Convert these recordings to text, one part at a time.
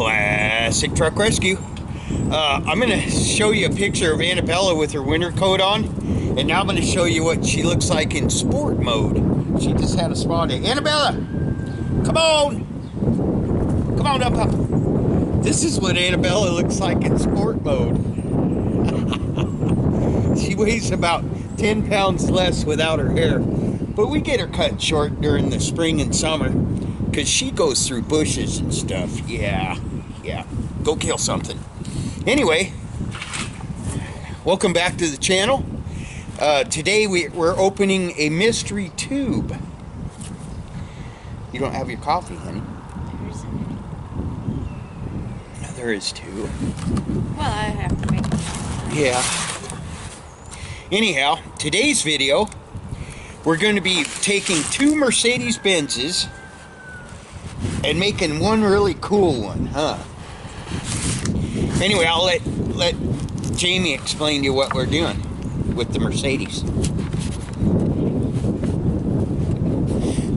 Classic Truck Rescue. I'm going to show you a picture of Annabella with her winter coat on, and now I'm going to show you what she looks like in sport mode. She just had a spa day. Annabella, come on! Come on up. This is what Annabella looks like in sport mode. She weighs about 10 pounds less without her hair, but we get her cut short during the spring and summer because she goes through bushes and stuff. Yeah, go kill something. Anyway, welcome back to the channel. Today we're opening a mystery tube. You don't have your coffee, honey? There is too. Well, I have to make it. Yeah. Anyhow, today's video, we're going to be taking two Mercedes Benzes and making one really cool one, huh? Anyway, I'll let Jamie explain to you what we're doing with the Mercedes.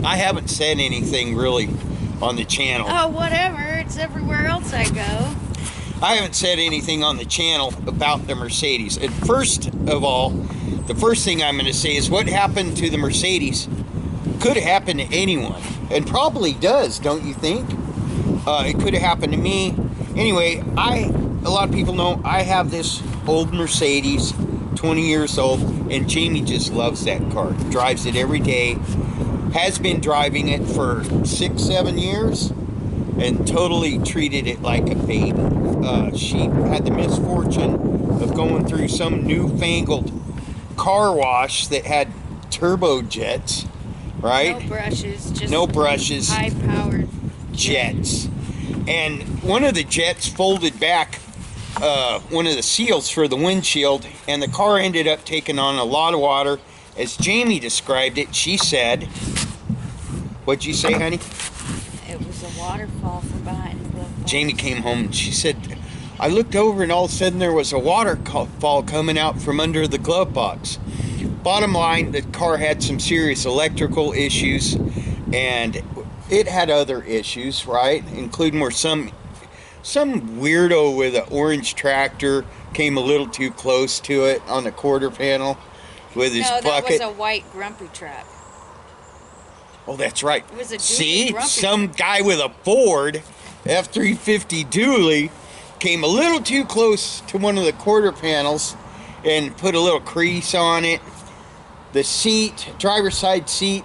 I haven't said anything really on the channel. Oh, whatever. It's everywhere else I go. I haven't said anything on the channel about the Mercedes. And first of all, the first thing I'm going to say is what happened to the Mercedes could have happened to anyone. And probably does, don't you think? It could have happened to me. Anyway, a lot of people know I have this old Mercedes, 20 years old, and Jamie just loves that car. Drives it every day. Has been driving it for 6-7 years. And totally treated it like a baby. She had the misfortune of going through some newfangled car wash that had turbojets, right? No brushes, just no brushes, high-powered jets. And one of the jets folded back one of the seals for the windshield, and the car ended up taking on a lot of water. As Jamie described it, she said, what'd you say, honey? It was a waterfall from behind the glove box. Jamie came home and she said, I looked over and all of a sudden there was a waterfall coming out from under the glove box. Bottom line, the car had some serious electrical issues, and it had other issues, right? Including where some weirdo with an orange tractor came a little too close to it on the quarter panel with his bucket. No, that was a white grumpy truck. Oh, that's right. It was a See, some guy with a Ford F-350 dually came a little too close to one of the quarter panels and put a little crease on it. The seat, driver's side seat,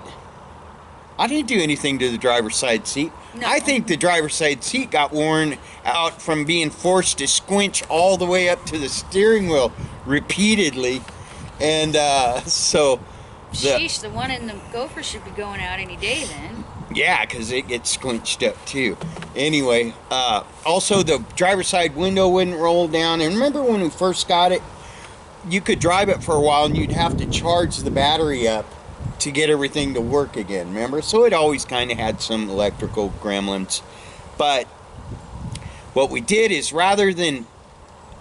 I didn't do anything to the driver's side seat. No. I think the driver's side seat got worn out from being forced to squinch all the way up to the steering wheel repeatedly. And so... Sheesh, the one in the Gopher should be going out any day then. Yeah, because it gets squinched up too. Anyway, also the driver's side window wouldn't roll down. And remember when we first got it, you could drive it for a while and you'd have to charge the battery up to get everything to work again, remember? So it always kind of had some electrical gremlins. But what we did is rather than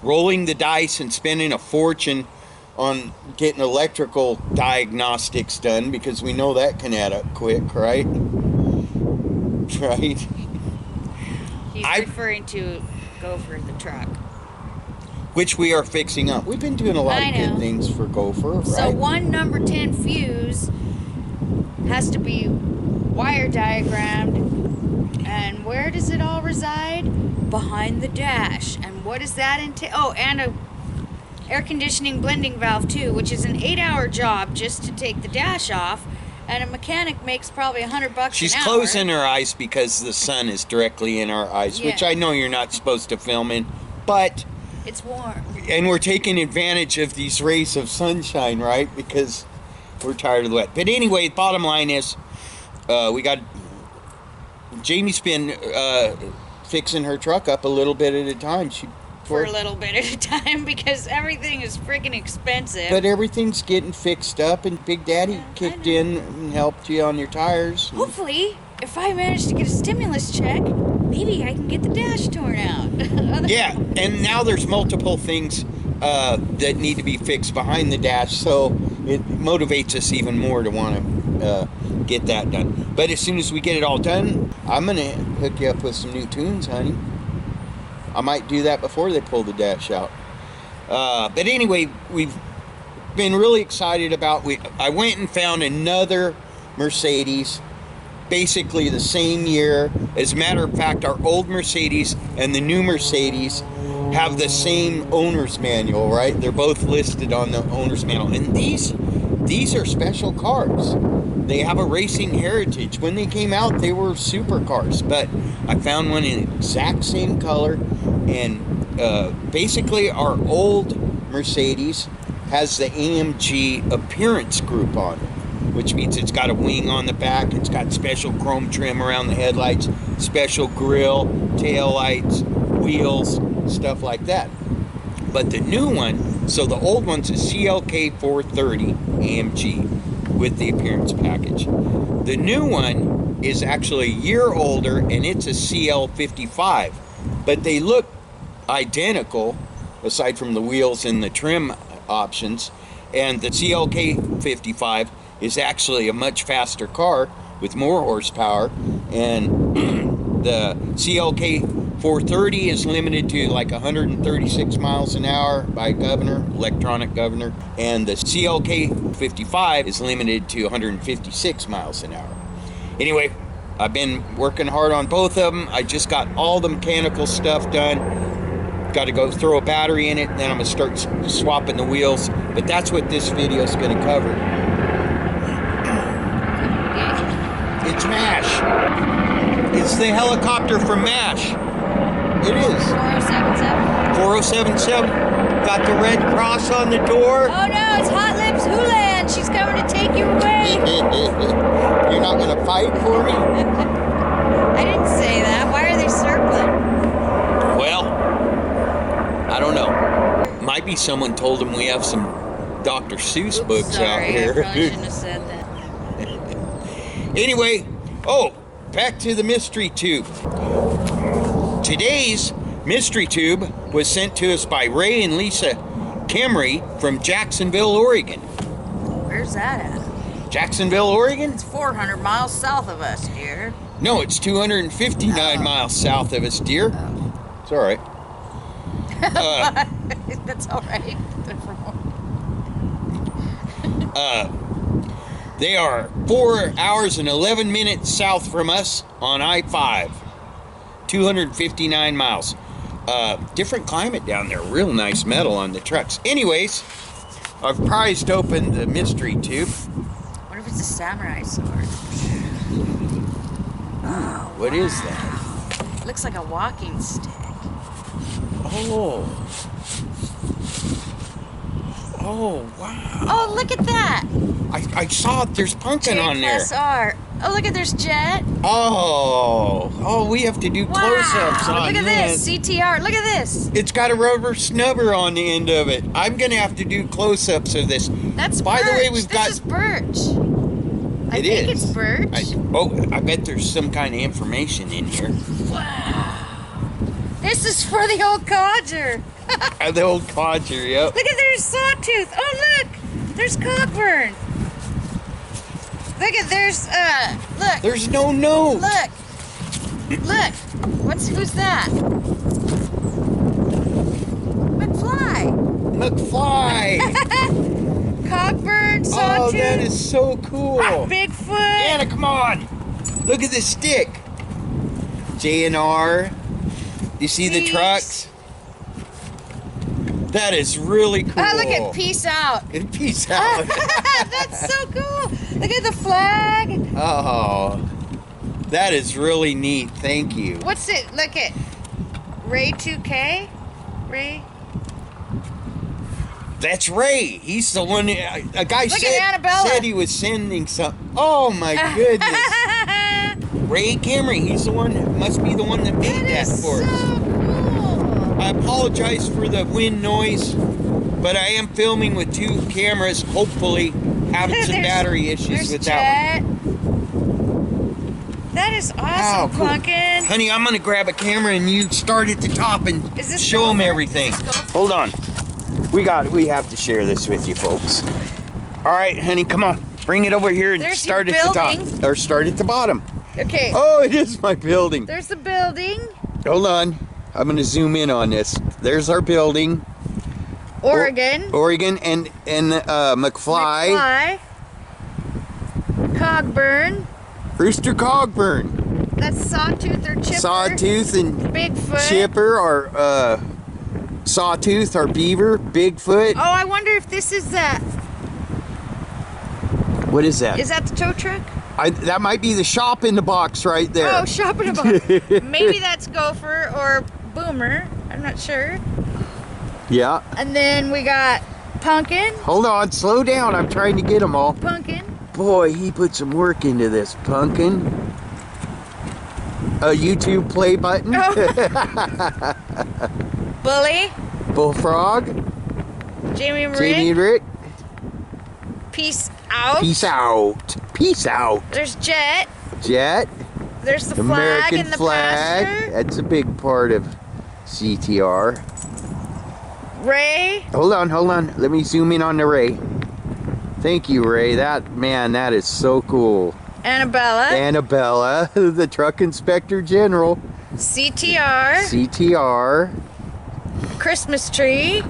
rolling the dice and spending a fortune on getting electrical diagnostics done, because we know that can add up quick, right? Right? He's referring to Gopher, the truck. Which we are fixing up. We've been doing a lot of good things for Gopher, right? So one number 10 fuse has to be wire diagrammed. And where does it all reside? Behind the dash. And what does that entail? Oh, and a air conditioning blending valve too, which is an 8-hour job just to take the dash off, and a mechanic makes probably $100 She's an hour. closing her eyes because the sun is directly in our eyes, which I know you're not supposed to film in, but it's warm. And we're taking advantage of these rays of sunshine, right? Because we're tired of the wet. But anyway, bottom line is, we got Jamie's been fixing her truck up a little bit at a time. For a little bit at a time, because everything is freaking expensive. But everything's getting fixed up, and Big Daddy kicked in and helped you on your tires. Hopefully, if I manage to get a stimulus check, maybe I can get the dash torn out. Yeah, and now there's multiple things that need to be fixed behind the dash, so it motivates us even more to want to get that done. But as soon as we get it all done, I'm going to hook you up with some new tunes, honey. I might do that before they pull the dash out. But anyway, we've been really excited about. I went and found another Mercedes, basically the same year. As a matter of fact, our old Mercedes and the new Mercedes have the same owner's manual, right? They're both listed on the owner's manual. And these are special cars. They have a racing heritage. When they came out, they were supercars. But I found one in the exact same color. And basically, our old Mercedes has the AMG appearance group on it, which means it's got a wing on the back, it's got special chrome trim around the headlights, special grille, tail lights, wheels, stuff like that. But the new one, so the old one's a CLK 430 AMG with the appearance package. The new one is actually a year older, and it's a CL 55, but they look identical aside from the wheels and the trim options. And the CLK 55 is actually a much faster car with more horsepower, and the CLK 430 is limited to like 136 miles an hour by governor, electronic governor, and the CLK 55 is limited to 156 miles an hour. Anyway, I've been working hard on both of them. I just got all the mechanical stuff done. Got to go throw a battery in it, and then I'm going to start swapping the wheels. But that's what this video is going to cover. It's MASH. It's the helicopter from MASH. It is. 4077. 4077. Got the red cross on the door. Oh no, it's Hot Lips Hoolan. She's coming to take you away. You're not going to fight for me? I didn't say that. Why are they circling? Well, I don't know. Might be someone told them we have some Dr. Seuss books out here. I probably shouldn't have said that. Anyway, back to the mystery tube. Today's mystery tube was sent to us by Ray and Lisa Camry from Jacksonville, Oregon. Where's that at? Jacksonville, Oregon? It's 400 miles south of us, dear. No, it's 259 miles south of us, dear. Oh. It's all right. That's all right. They are 4 hours and 11 minutes south from us on I-5. 259 miles. Different climate down there. Real nice metal on the trucks. Anyways, I've prized open the mystery tube. What if it's a samurai sword? Oh, What is that? Looks like a walking stick. Oh, wow. Oh, look at that. I saw it. There's pumpkin on there. JSR. Oh, look at there's Jet. Oh, we have to do close-ups on Look at this. CTR. Look at this. It's got a rubber snubber on the end of it. I'm going to have to do close-ups of this. That's By birch. the way, we've got... This is birch. I It think is. it's birch. I bet there's some kind of information in here. Wow. This is for the old codger. The old codger, yep. Look at there's sawtooth. Oh, look. There's Cockburn. Look at look. There's no note. Look. Who's that? McFly. Cockburn, sawtooth. Oh, that is so cool. Bigfoot. Anna, come on. Look at this stick. J&R. You see the trucks? That is really cool. Oh, look at peace out. Peace out. That's so cool. Look at the flag. Oh, that is really neat. Thank you. What's it? Look at Ray 2K. Ray. That's Ray. He's the one. A guy Look at Annabella. said he was sending some. Oh my goodness. Ray Camry. He's the one. Must be the one that made that for us. So cool. I apologize for the wind noise, but I am filming with two cameras. Hopefully, having some battery issues with that one. That is awesome, Wow, cool. Clunkin. Honey, I'm gonna grab a camera and you start at the top and Is this show them gopher? everything. Is this gopher? Hold on. We have to share this with you folks. All right, honey, come on. Bring it over here and There's start your at the top. building. Or start at the bottom. Okay. Oh, it is my building. There's the building. Hold on. I'm going to zoom in on this. There's our building. Oregon. Oregon and McFly. Cogburn. Rooster Cogburn. That's Sawtooth or Chipper. Sawtooth and Bigfoot. Chipper are Sawtooth or Beaver. Bigfoot. Oh, I wonder if this is that. What is that? Is that the tow truck? That might be the shop in the box right there. Oh, shop in a box. Maybe that's Gopher or Boomer. I'm not sure. Yeah. And then we got Pumpkin. Hold on, slow down. I'm trying to get them all. Pumpkin. Boy, he put some work into this. Pumpkin. A YouTube play button. Oh. Bully. Bullfrog. Jamie and Rick. Jamie and Rick. Peace out. Peace out. Peace out. There's Jet. Jet. There's the flag American and the flag. pasture. That's a big part of CTR. Ray. Hold on. Let me zoom in on the Ray. Thank you, Ray. That is so cool. Annabella. Annabella, the truck inspector general. CTR. CTR. Christmas tree.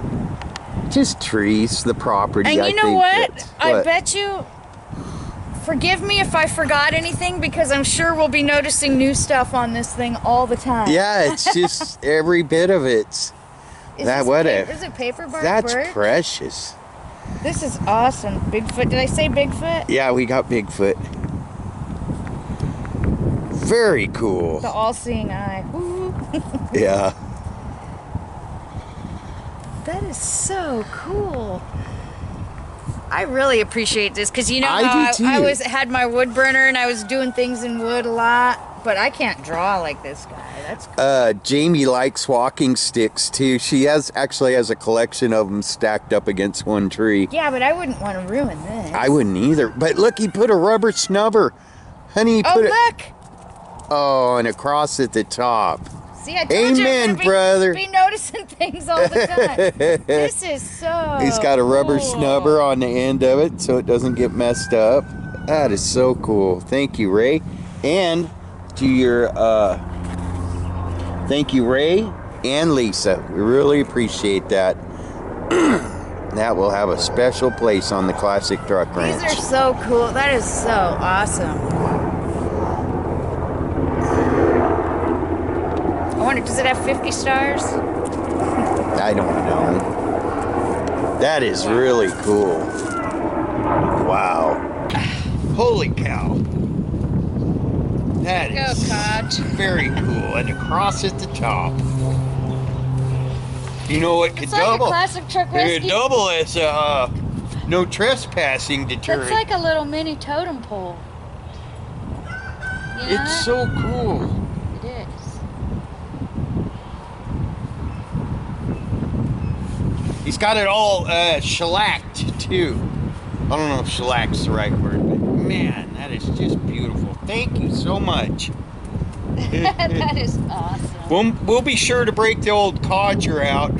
Just trees, the property. And I you know think what? I bet you. Forgive me if I forgot anything, because I'm sure we'll be noticing new stuff on this thing all the time. Yeah, it's just every bit of it. Is it paper bark? That's bird? precious. This is awesome. Bigfoot. Did I say Bigfoot? Yeah, we got Bigfoot. Very cool. The all-seeing eye. Woo. Yeah. That is so cool. I really appreciate this, because you know I how do too. I had my wood burner and I was doing things in wood a lot, but I can't draw like this guy. That's cool. Jamie likes walking sticks too. She actually has a collection of them stacked up against one tree. Yeah, but I wouldn't want to ruin this. I wouldn't either. But look, he put a rubber snubber. Honey, he put look! Oh, and a cross at the top. See, I told you Amen, I'm gonna brother. be noticing things all the time. This is so He's got a rubber cool. snubber on the end of it so it doesn't get messed up. That is so cool. Thank you, Ray. And to your thank you, Ray and Lisa. We really appreciate that. That will have a special place on the Classic Truck Ranch. These are so cool. That is so awesome. I wonder, does it have 50 stars? I don't know. That is really cool. Wow. Holy cow. That is Codge. very cool. And a cross at the top. You know what could It's like double? a classic truck It could rescue. double as a no trespassing deterrent. It's like a little mini totem pole. You know It's that? so cool. It is. He's got it all shellacked too. I don't know if shellack's the right word, but man, that is just beautiful. Thank you so much. That is awesome. We'll be sure to break the old codger out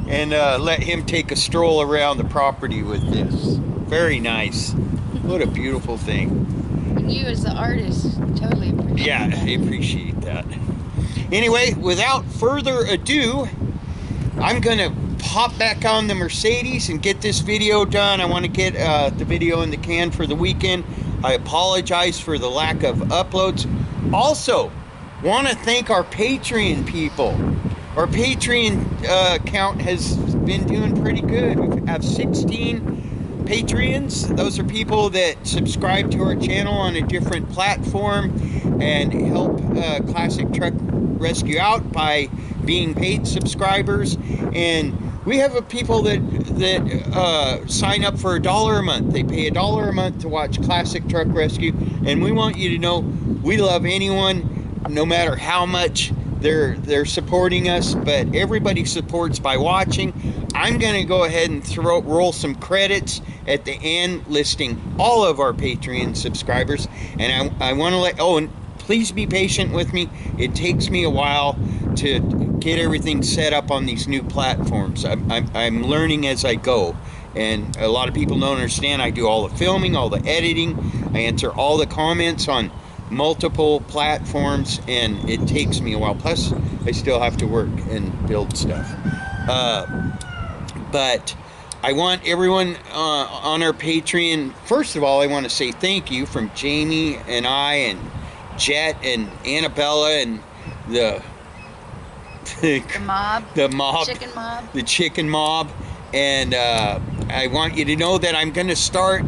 and let him take a stroll around the property with this. Very nice. What a beautiful thing. And you as the artist totally appreciate Yeah, that. I appreciate that. Anyway, without further ado, I'm gonna hop back on the Mercedes and get this video done. I want to get the video in the can for the weekend. I apologize for the lack of uploads. Also, want to thank our Patreon people. Our Patreon count has been doing pretty good. We have 16 Patreons. Those are people that subscribe to our channel on a different platform and help Classic Truck Rescue out by being paid subscribers. And we have people that sign up for $1 a month. They pay $1 a month to watch Classic Truck Rescue, and we want you to know we love anyone, no matter how much they're supporting us. But everybody supports by watching. I'm gonna go ahead and roll some credits at the end, listing all of our Patreon subscribers. And I want to and please be patient with me. It takes me a while to get everything set up on these new platforms. I'm learning as I go, and a lot of people don't understand. I do all the filming, all the editing, I answer all the comments on multiple platforms, and it takes me a while. Plus, I still have to work and build stuff. But I want everyone on our Patreon, first of all, I want to say thank you from Jamie and I and Jet and Annabella and the mob. The mob. Chicken mob. The chicken mob. And I want you to know that I'm going to start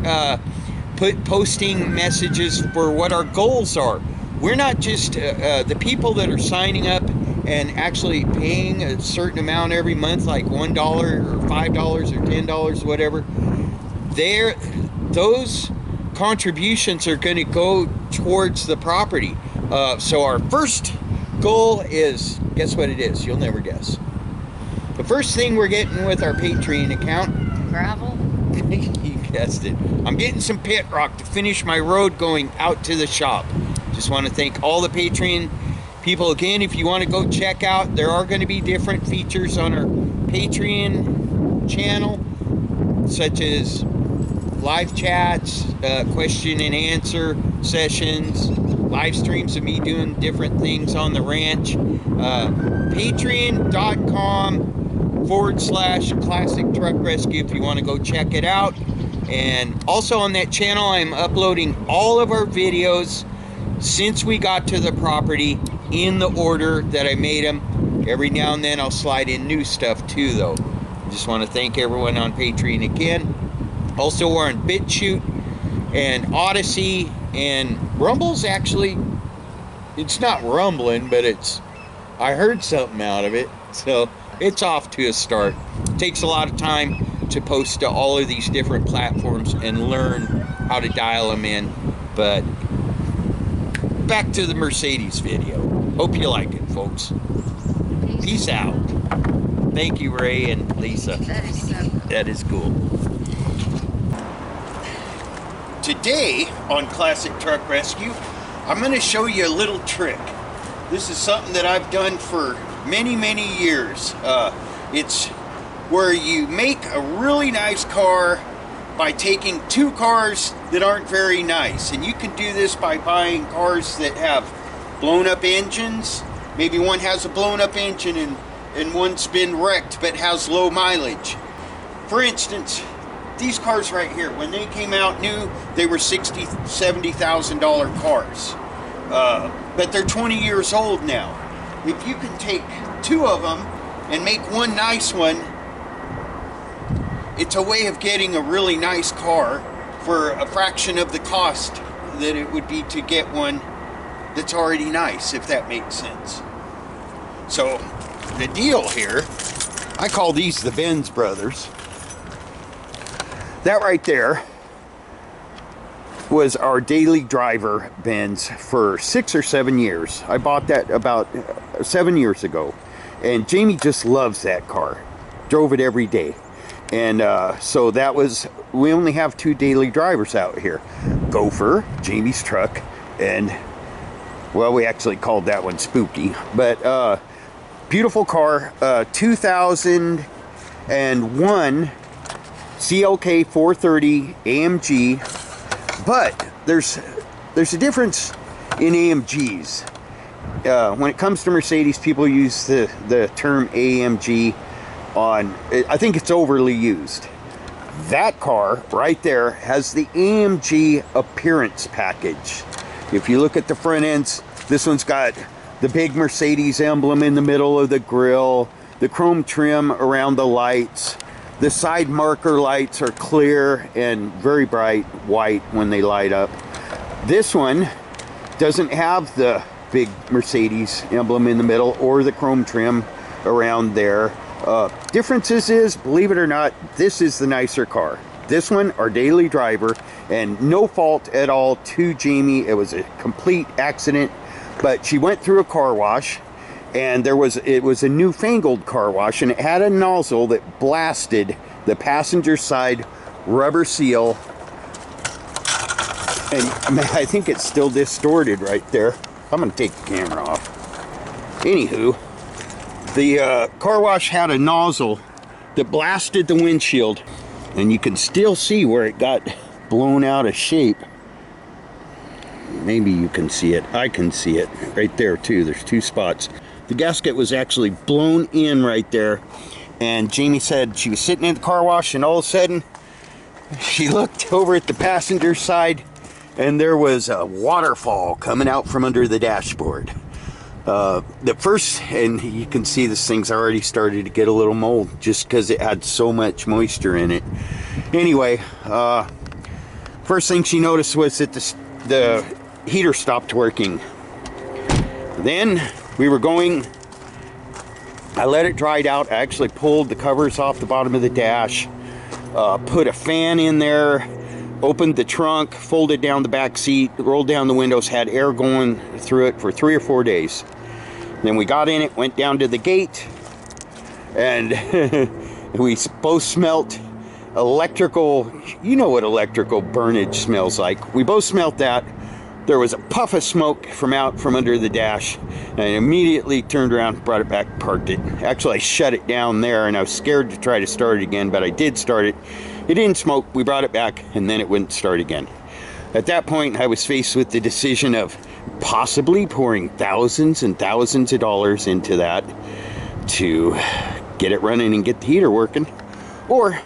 posting messages for what our goals are. We're not just the people that are signing up and actually paying a certain amount every month, like $1 or $5 or $10, whatever. Those contributions are going to go towards the property. So our first goal is, guess what it is? You'll never guess. The first thing we're getting with our Patreon account, gravel. You guessed it. I'm getting some pit rock to finish my road going out to the shop. Just want to thank all the Patreon people again. If you want to go check out, there are going to be different features on our Patreon channel, such as live chats, question and answer sessions, live streams of me doing different things on the ranch. Patreon.com/Classic Truck Rescue if you want to go check it out. And also on that channel, I'm uploading all of our videos since we got to the property in the order that I made them. Every now and then I'll slide in new stuff too, though. Just want to thank everyone on Patreon again. Also, we're on BitChute and Odyssey and Rumble's actually, it's not rumbling, but I heard something out of it, so it's off to a start. It takes a lot of time to post to all of these different platforms and learn how to dial them in. But back to the Mercedes video. Hope you like it, folks. Peace out. Thank you, Ray and Lisa. That is so cool. That is cool. Today on Classic Truck Rescue, I'm going to show you a little trick. This is something that I've done for many, many years. It's where you make a really nice car by taking two cars that aren't very nice. And you can do this by buying cars that have blown up engines. Maybe one has a blown up engine and one's been wrecked but has low mileage. For instance, these cars right here, when they came out new, they were $60,000, $70,000 cars. But they're 20 years old now. If you can take two of them and make one nice one, it's a way of getting a really nice car for a fraction of the cost that it would be to get one that's already nice, if that makes sense. So the deal here, I call these the Benz brothers. That right there was our daily driver Benz for 6 or 7 years. I bought that about 7 years ago, and Jamie just loves that car. Drove it every day. And so that was, we only have two daily drivers out here. Gopher, Jamie's truck, and, well, we actually called that one Spooky. But beautiful car, 2001 CLK 430 AMG. But there's a difference in AMGs. When it comes to Mercedes, people use the term AMG on, I think it's overly used. That car right there has the AMG appearance package. If you look at the front ends, this one's got the big Mercedes emblem in the middle of the grille, the chrome trim around the lights. The side marker lights are clear and very bright white when they light up. This one doesn't have the big Mercedes emblem in the middle or the chrome trim around there. Differences is, believe it or not, this is the nicer car. This one, our daily driver, and no fault at all to Jamie. It was a complete accident, but she went through a car wash, and it was a newfangled car wash, and it had a nozzle that blasted the passenger side rubber seal. And I think it's still distorted right there. I'm gonna take the camera off. Anywho, the car wash had a nozzle that blasted the windshield, and you can still see where it got blown out of shape. Maybe you can see it. I can see it right there too. There's two spots. The gasket was actually blown in right there. And Jamie said she was sitting in the car wash, and all of a sudden she looked over at the passenger side, and there was a waterfall coming out from under the dashboard. The first, and you can see this thing's already started to get a little mold just because it had so much moisture in it. Anyway, first thing she noticed was that the heater stopped working. Then we were going, I let it dry out. I actually pulled the covers off the bottom of the dash, put a fan in there, opened the trunk, folded down the back seat, rolled down the windows, had air going through it for 3 or 4 days. Then we got in it, went down to the gate, and we both smelt electrical, you know what electrical burnage smells like. We both smelt that. There was a puff of smoke from out from under the dash, and I immediately turned around, brought it back, parked it. Actually, I shut it down there, and I was scared to try to start it again, but I did start it. It didn't smoke. We brought it back, and then it wouldn't start again. At that point, I was faced with the decision of possibly pouring thousands and thousands of dollars into that to get it running and get the heater working, or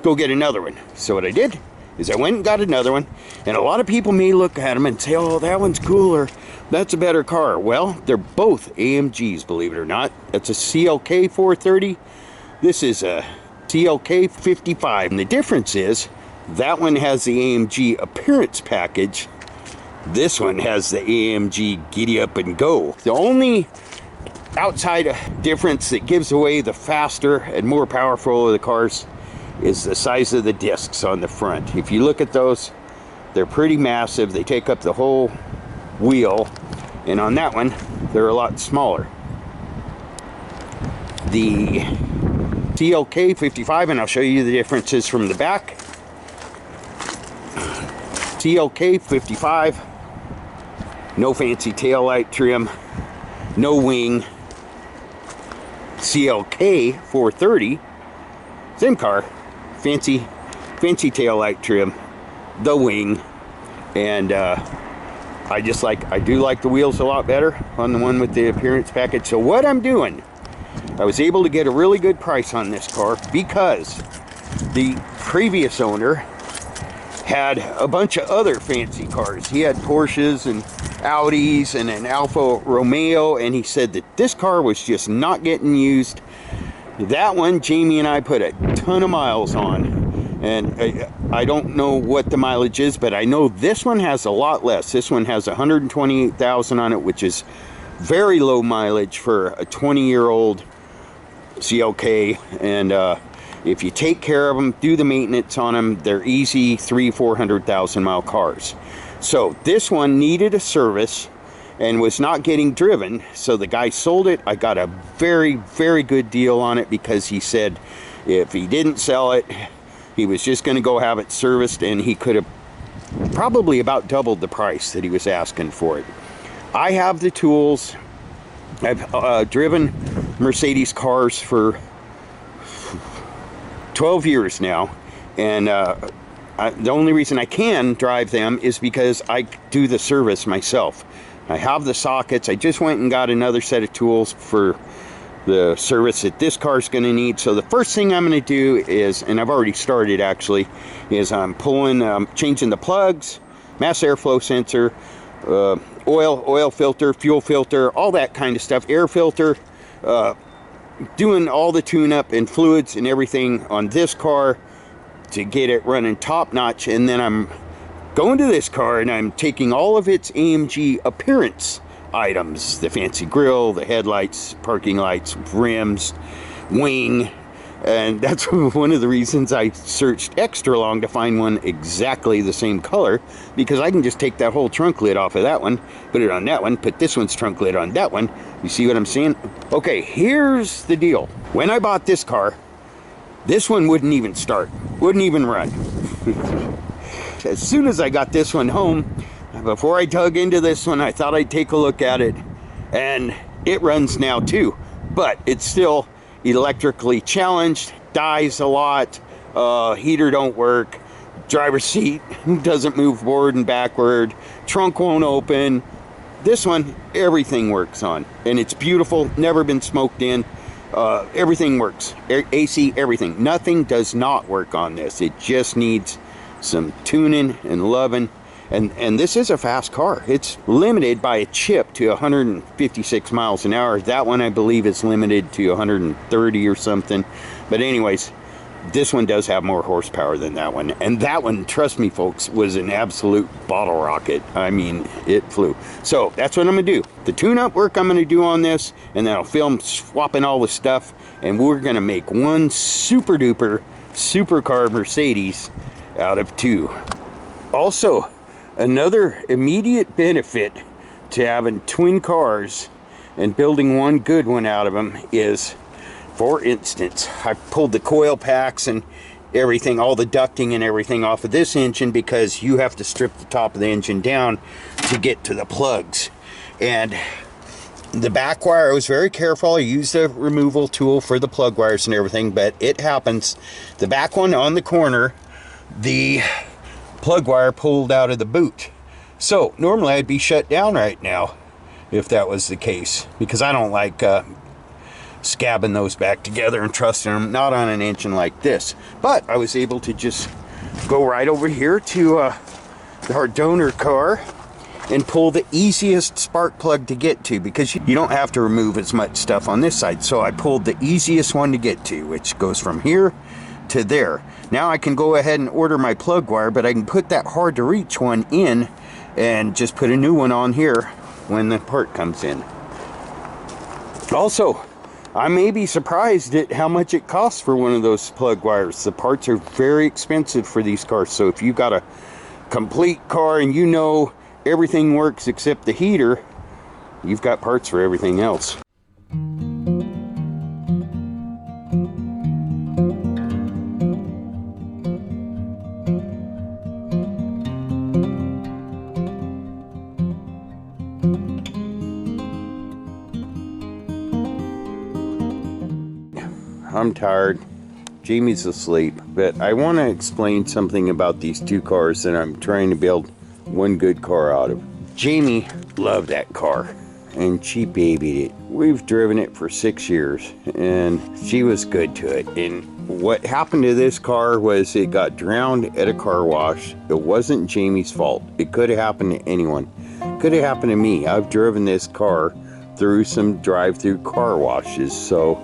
go get another one. So what I did is I went and got another one, and a lot of people may look at them and say, oh, that one's cooler, that's a better car. Well, they're both AMGs, believe it or not. That's a CLK 430. This is a CLK 55, and the difference is that one has the AMG appearance package. This one has the AMG giddy up and go. The only outside difference that gives away the faster and more powerful of the cars is the size of the discs on the front. If you look at those, they're pretty massive. They take up the whole wheel, and on that one they're a lot smaller. The CLK 55, and I'll show you the differences from the back. CLK 55, no fancy taillight trim, no wing. CLK 430, same car, fancy taillight trim, the wing, and I do like the wheels a lot better on the one with the appearance package. So what I'm doing, I was able to get a really good price on this car because the previous owner had a bunch of other fancy cars. He had Porsches and Audis and an Alfa Romeo, and he said that this car was just not getting used. That one, Jamie and I put a ton of miles on, and I don't know what the mileage is, but I know this one has a lot less. This one has 128,000 on it, which is very low mileage for a 20-year-old CLK, and if you take care of them, do the maintenance on them, they're easy 300,000-400,000 mile cars. So this one needed a service and was not getting driven, so the guy sold it. I got a very, very good deal on it because he said if he didn't sell it, he was just going to go have it serviced, and he could have probably about doubled the price that he was asking for it. I have the tools. I've driven Mercedes cars for 12 years now, and the only reason I can drive them is because I do the service myself. I have the sockets. I just went and got another set of tools for the service that this car's going to need. So the first thing I'm going to do is, and I've already started actually, is I'm changing the plugs, mass airflow sensor, oil filter, fuel filter, all that kind of stuff, air filter, doing all the tune-up and fluids and everything on this car to get it running top-notch. And then I'm going to this car and I'm taking all of its AMG appearance items, the fancy grille, the headlights, parking lights, rims, wing, and that's one of the reasons I searched extra long to find one exactly the same color, because I can just take that whole trunk lid off of that one, put it on that one, put this one's trunk lid on that one. You see what I'm saying? Okay, here's the deal. When I bought this car, this one wouldn't even start, wouldn't even run. As soon as I got this one home, before I dug into this one, I thought I'd take a look at it, and it runs now too, but it's still electrically challenged, dies a lot, heater don't work, driver's seat doesn't move forward and backward, trunk won't open, This one, everything works on, and it's beautiful, never been smoked in. Everything works, AC, everything. Nothing does not work on this. It just needs some tuning and loving. And this is a fast car. It's limited by a chip to 156 miles an hour. That one I believe is limited to 130 or something. But anyways, this one does have more horsepower than that one. And that one, trust me folks, was an absolute bottle rocket. I mean, it flew. So that's what I'm gonna do. The tune-up work I'm gonna do on this, and then I'll film swapping all the stuff, and we're gonna make one super duper supercar Mercedes out of two. Also, another immediate benefit to having twin cars and building one good one out of them is, for instance, I pulled the coil packs and everything, all the ducting and everything off of this engine, because you have to strip the top of the engine down to get to the plugs. And the back wire, I was very careful. I used a removal tool for the plug wires and everything, but it happens. The back one on the corner, the plug wire pulled out of the boot. So normally I'd be shut down right now if that was the case, because I don't like scabbing those back together and trusting them, not on an engine like this. But I was able to just go right over here to our donor car and pull the easiest spark plug to get to, because you don't have to remove as much stuff on this side. So I pulled the easiest one to get to, which goes from here to there. Now I can go ahead and order my plug wire, but I can put that hard to reach one in and just put a new one on here when the part comes in. Also, I may be surprised at how much it costs for one of those plug wires. The parts are very expensive for these cars. So if you've got a complete car and you know everything works except the heater, you've got parts for everything else. I'm tired. Jamie's asleep, but I want to explain something about these two cars that I'm trying to build one good car out of. Jamie loved that car and she babied it. We've driven it for 6 years and she was good to it. And what happened to this car was it got drowned at a car wash. It wasn't Jamie's fault. It could have happened to anyone. It could have happened to me. I've driven this car through some drive-through car washes, so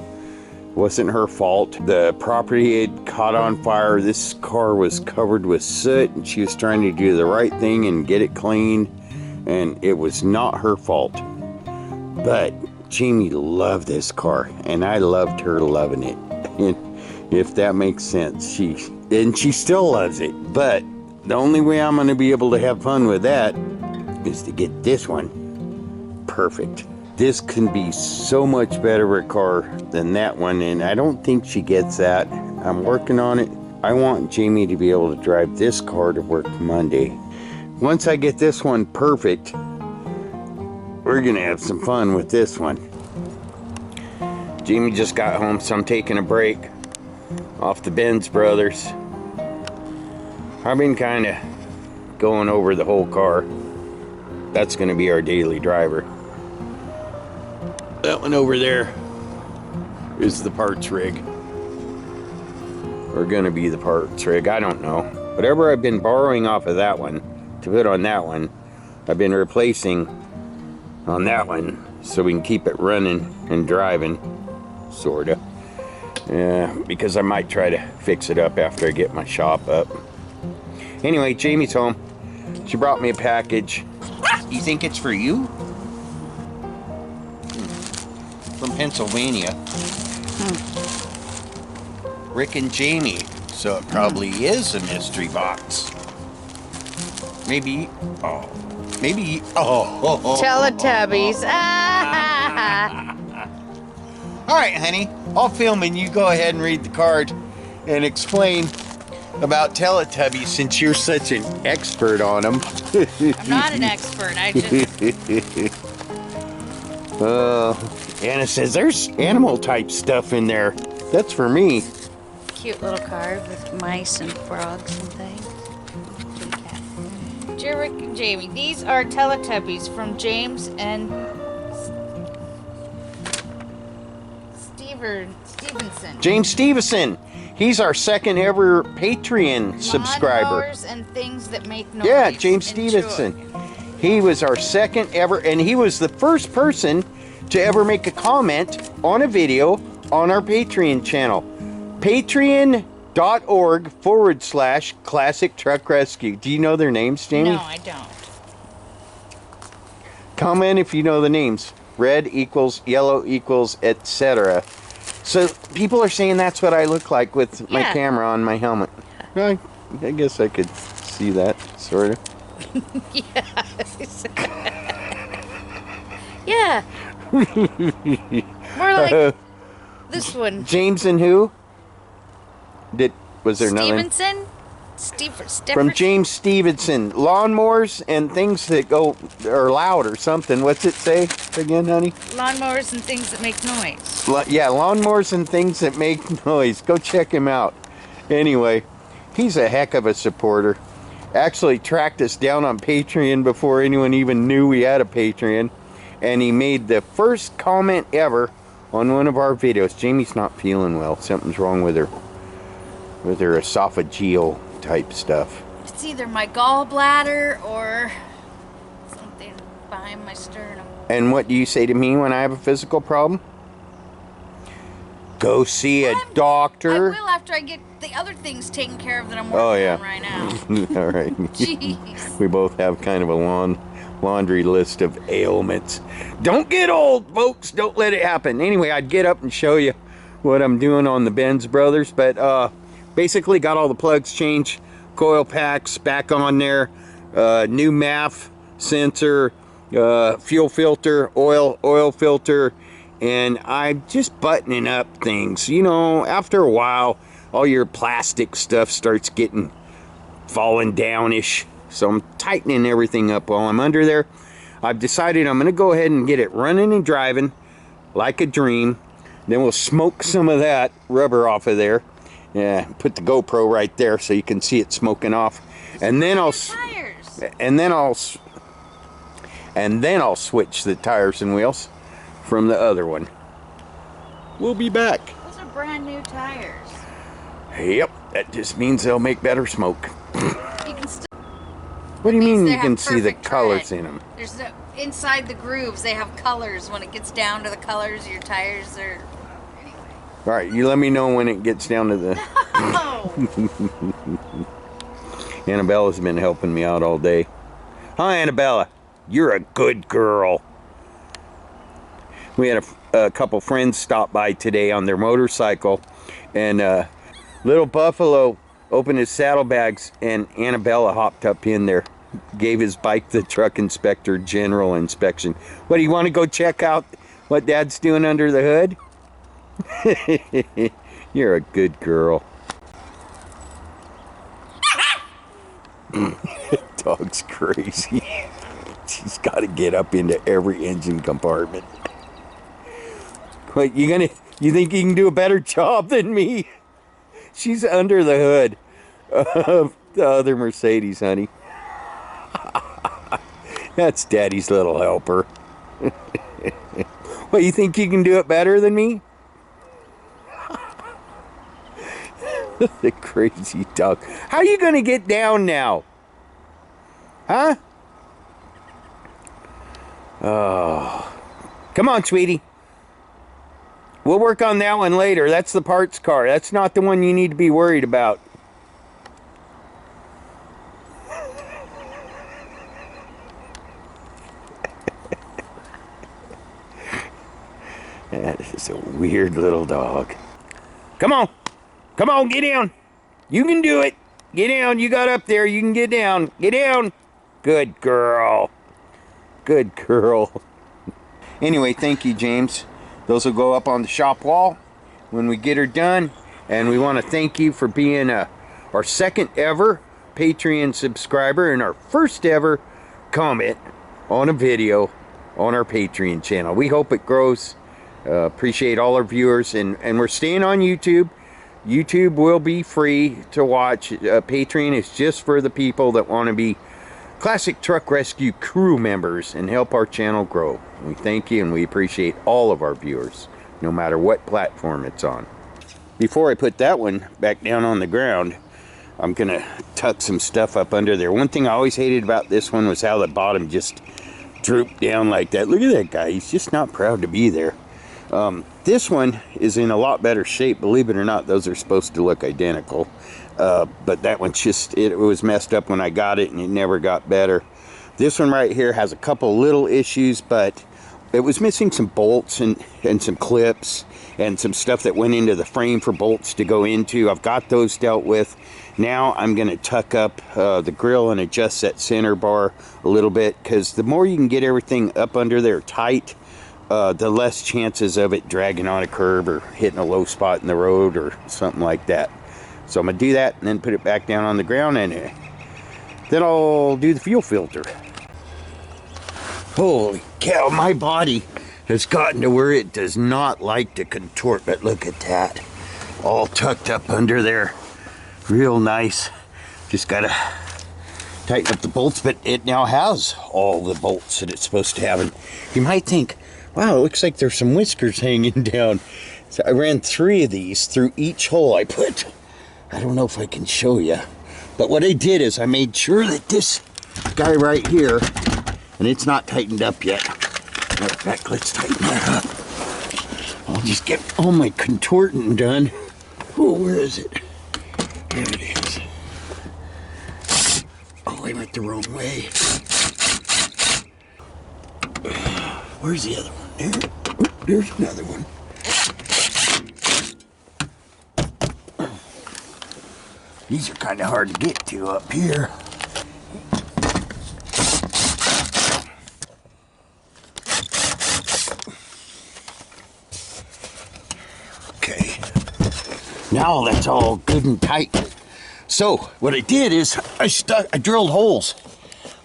wasn't her fault. The property had caught on fire. This car was covered with soot and she was trying to do the right thing and get it cleaned, and it was not her fault. But Jamie loved this car and I loved her loving it. And if that makes sense, she still loves it. But the only way I'm going to be able to have fun with that is to get this one perfect. This can be so much better a car than that one, and I don't think she gets that. I'm working on it. I want Jamie to be able to drive this car to work Monday. Once I get this one perfect, we're gonna have some fun with this one. Jamie just got home, so I'm taking a break off the Benz Brothers. I've been kind of going over the whole car. That's gonna be our daily driver. That one over there is the parts rig. Or gonna be the parts rig, I don't know. Whatever I've been borrowing off of that one to put on that one, I've been replacing on that one so we can keep it running and driving, sorta. Because I might try to fix it up after I get my shop up. Anyway, Jamie's home. She brought me a package. You think it's for you? From Pennsylvania. Rick and Jamie. So it probably is a mystery box. Maybe. Oh. Maybe. Oh. Teletubbies. All right, honey. I'll film and you go ahead and read the card and explain about Teletubbies since you're such an expert on them. I'm not an expert. I just. Anna says there's animal type stuff in there. That's for me. Cute little card with mice and frogs and things. Kitty cat. Dear Rick and Jamie, these are Teletubbies from James and Stevenson. James Stevenson. He's our second ever Patreon subscriber. Lawnmowers and things that make noise. Yeah, James Enjoy. Stevenson. He was our second ever, and he was the first person to ever make a comment on a video on our Patreon channel. Patreon.org/Classic Truck Rescue. Do you know their names, Jamie? No, I don't. Comment if you know the names. Red equals, yellow equals, etc. So people are saying that's what I look like with my camera on my helmet. I guess I could see that, sort of. Yeah. More like this one. James and who? Was there another? Stevenson? From James Stevenson. Lawnmowers and things that go are loud or something. What's it say again, honey? Lawnmowers and things that make noise. Yeah, lawnmowers and things that make noise. Go check him out. Anyway, he's a heck of a supporter. Actually tracked us down on Patreon before anyone even knew we had a Patreon. And he made the first comment ever on one of our videos. Jamie's not feeling well. Something's wrong with her esophageal type stuff. It's either my gallbladder or something behind my sternum. And what do you say to me when I have a physical problem? Go see a doctor. I will after I get the other things taken care of that I'm working on right now. All right. Jeez. We both have kind of a laundry list of ailments. Don't get old, folks. Don't let it happen. Anyway, I'd get up and show you what I'm doing on the Benz Brothers, but basically got all the plugs changed, coil packs back on there, new MAF sensor, fuel filter, oil filter, and I'm just buttoning up things. You know, after a while, all your plastic stuff starts falling downish. So I'm tightening everything up while I'm under there. I've decided I'm going to go ahead and get it running and driving like a dream. Then we'll smoke some of that rubber off of there. Yeah, put the GoPro right there so you can see it smoking off. And then I'll switch the tires and wheels from the other one. We'll be back. Those are brand new tires. Yep, that just means they'll make better smoke. You can still. What do you mean you can see the colors in them? There's no, inside the grooves they have colors. When it gets down to the colors, your tires are. All right, you let me know when it gets down to the... Oh. Annabella's been helping me out all day. Hi, Annabella. You're a good girl. We had a couple friends stop by today on their motorcycle, and little Buffalo opened his saddlebags, and Annabella hopped up in there, gave his bike the truck inspector general inspection. What, do you want to go check out what Dad's doing under the hood? You're a good girl. Dog's crazy. She's got to get up into every engine compartment. Wait, you think you can do a better job than me? She's under the hood of the other Mercedes, honey. That's Daddy's little helper. What, you think you can do it better than me? The crazy dog. How are you going to get down now? Huh? Oh. Come on, sweetie. We'll work on that one later. That's the parts car. That's not the one you need to be worried about. That is a weird little dog. Come on. Come on, get down. You can do it. Get down. You got up there. You can get down. Get down. Good girl. Good girl. Anyway, thank you, James. Those will go up on the shop wall when we get her done. And we want to thank you for being our second ever Patreon subscriber and our first ever comment on a video on our Patreon channel. We hope it grows. Appreciate all our viewers. And we're staying on YouTube. YouTube will be free to watch. Patreon is just for the people that want to be classic truck rescue crew members and help our channel grow. We thank you and we appreciate all of our viewers, no matter what platform it's on. Before I put that one back down on the ground, I'm gonna tuck some stuff up under there. One thing I always hated about this one was how the bottom just drooped down like that. Look at that guy, he's just not proud to be there. This one is in a lot better shape. Believe it or not, those are supposed to look identical. But that one's just, it was messed up when I got it and it never got better. This one right here has a couple little issues, but it was missing some bolts and some clips and some stuff that went into the frame for bolts to go into. I've got those dealt with. Now I'm going to tuck up the grill and adjust that center bar a little bit, because the more you can get everything up under there tight, the less chances of it dragging on a curb or hitting a low spot in the road or something like that. So I'm going to do that and then put it back down on the ground, and then I'll do the fuel filter. Holy cow, my body has gotten to where it does not like to contort, but look at that. All tucked up under there. Real nice. Just got to tighten up the bolts, but it now has all the bolts that it's supposed to have. And you might think, wow, it looks like there's some whiskers hanging down. So I ran 3 of these through each hole I put. I don't know if I can show you, but what I did is I made sure that this guy right here, and it's not tightened up yet. Matter of fact, let's tighten that up. I'll just get all my contorting done. Oh, where is it? There it is. Oh, I went the wrong way. Where's the other one? There. Oh, there's another one. These are kind of hard to get to up here. Okay. Now that's all good and tight. So what I did is I drilled holes.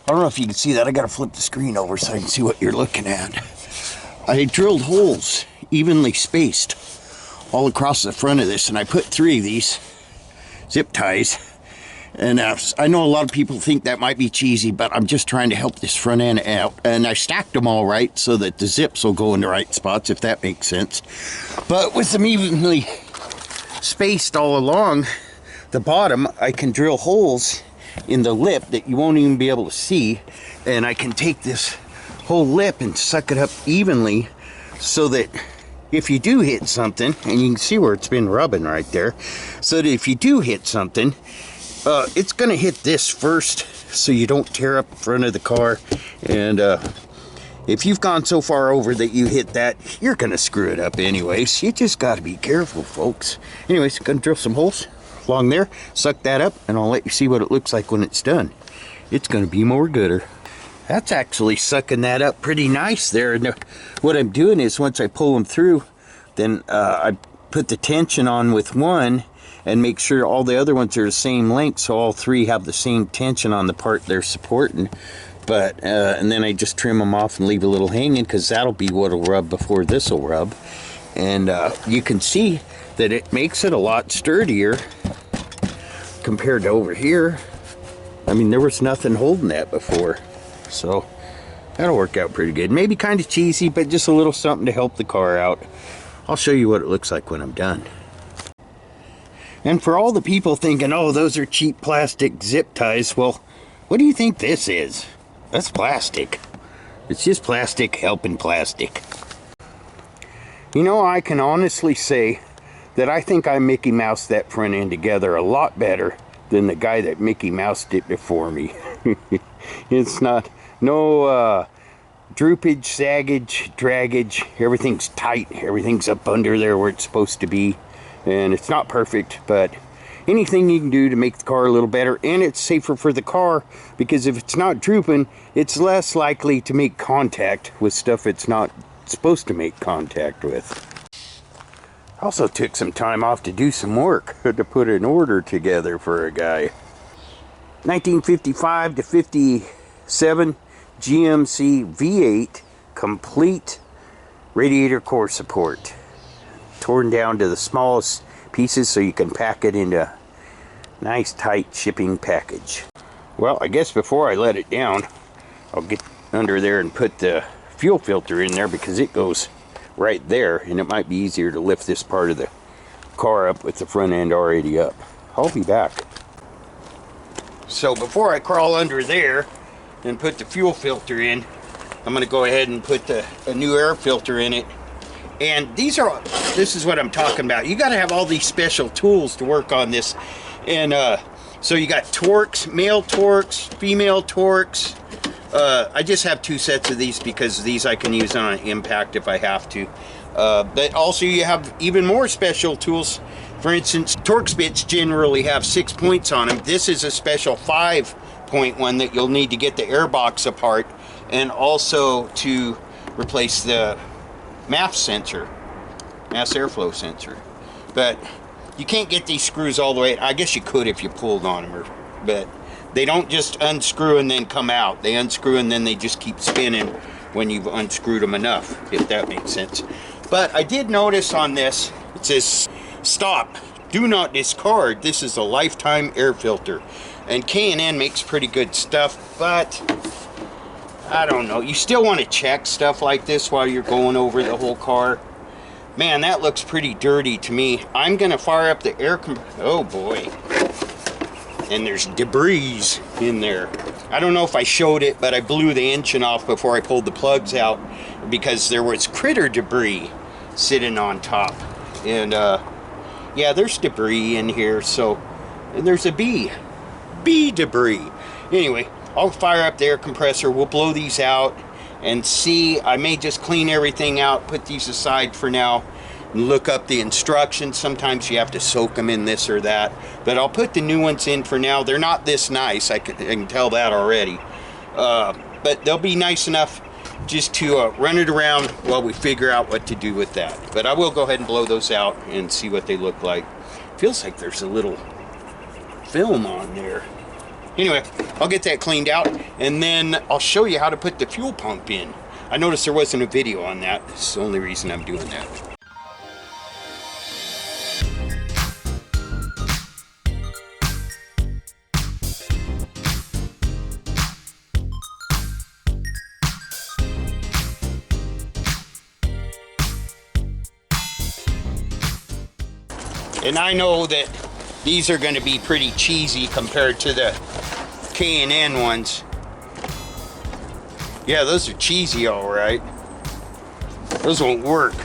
I don't know if you can see that. I gotta flip the screen over so I can see what you're looking at. I drilled holes evenly spaced all across the front of this, and I put 3 of these zip ties. And I know a lot of people think that might be cheesy, but I'm just trying to help this front end out. And I stacked them all right so that the zips will go in the right spots, if that makes sense. But with them evenly spaced all along the bottom, I can drill holes in the lip that you won't even be able to see. And I can take this whole lip and suck it up evenly so that if you do hit something, and you can see where it's been rubbing right there, so that if you do hit something, it's going to hit this first so you don't tear up the front of the car. And if you've gone so far over that you hit that, you're going to screw it up anyways. You just got to be careful, folks. Anyways, going to drill some holes along there, suck that up, and I'll let you see what it looks like when it's done. It's going to be more gooder. That's actually sucking that up pretty nice there. And what I'm doing is once I pull them through, then I put the tension on with one and make sure all the other ones are the same length, so all 3 have the same tension on the part they're supporting. But and then I just trim them off and leave a little hanging, because that'll be what'll rub before this will rub. And you can see that it makes it a lot sturdier compared to over here. I mean, there was nothing holding that before. So that'll work out pretty good. Maybe kind of cheesy, but just a little something to help the car out. I'll show you what it looks like when I'm done. And for all the people thinking, oh, those are cheap plastic zip ties, well, what do you think this is? That's plastic. It's just plastic helping plastic. You know, I can honestly say that I think I Mickey Moused that front end together a lot better than the guy that Mickey Moused it before me. It's not, no droopage, saggage, dragage. Everything's tight. Everything's up under there where it's supposed to be. And it's not perfect, but anything you can do to make the car a little better, and it's safer for the car, because if it's not drooping, it's less likely to make contact with stuff it's not supposed to make contact with. I also took some time off to do some work to put an order together for a guy. 1955 to 57 GMC V8 complete radiator core support. Torn down to the smallest pieces so you can pack it into a nice tight shipping package. Well, I guess before I let it down, I'll get under there and put the fuel filter in there, because it goes right there, and it might be easier to lift this part of the car up with the front end already up. I'll be back. So before I crawl under there and put the fuel filter in, I'm going to go ahead and put a new air filter in it. And this is what I'm talking about. You got to have all these special tools to work on this. And so you got Torx, male Torx, female Torx. I just have 2 sets of these because these I can use on an impact if I have to. But also you have even more special tools. For instance, Torx bits generally have 6 points on them. This is a special 5-point one that you'll need to get the air box apart, and also to replace the MAF sensor, mass airflow sensor. But you can't get these screws all the way. I guess you could if you pulled on them, but they don't just unscrew and then come out. They unscrew and then they just keep spinning when you've unscrewed them enough, if that makes sense. But I did notice on this, it says, stop, do not discard. This is a lifetime air filter. And K&N makes pretty good stuff, but I don't know. You still want to check stuff like this while you're going over the whole car. Man, that looks pretty dirty to me. I'm going to fire up the air compressor. Oh boy. And there's debris in there. I don't know if I showed it, but I blew the engine off before I pulled the plugs out because there was critter debris sitting on top. And yeah, there's debris in here. So, and there's a bee debris. Anyway, I'll fire up the air compressor. We'll blow these out and see. I may just clean everything out, put these aside for now, and look up the instructions. Sometimes you have to soak them in this or that, but I'll put the new ones in for now. They're not this nice, I can tell that already, but they'll be nice enough just to run it around while we figure out what to do with that. But I will go ahead and blow those out and see what they look like. Feels like there's a little film on there. Anyway, I'll get that cleaned out, and then I'll show you how to put the fuel pump in. I noticed there wasn't a video on that. It's the only reason I'm doing that. And I know that these are going to be pretty cheesy compared to the K&N ones. Yeah, those are cheesy, all right. Those won't work.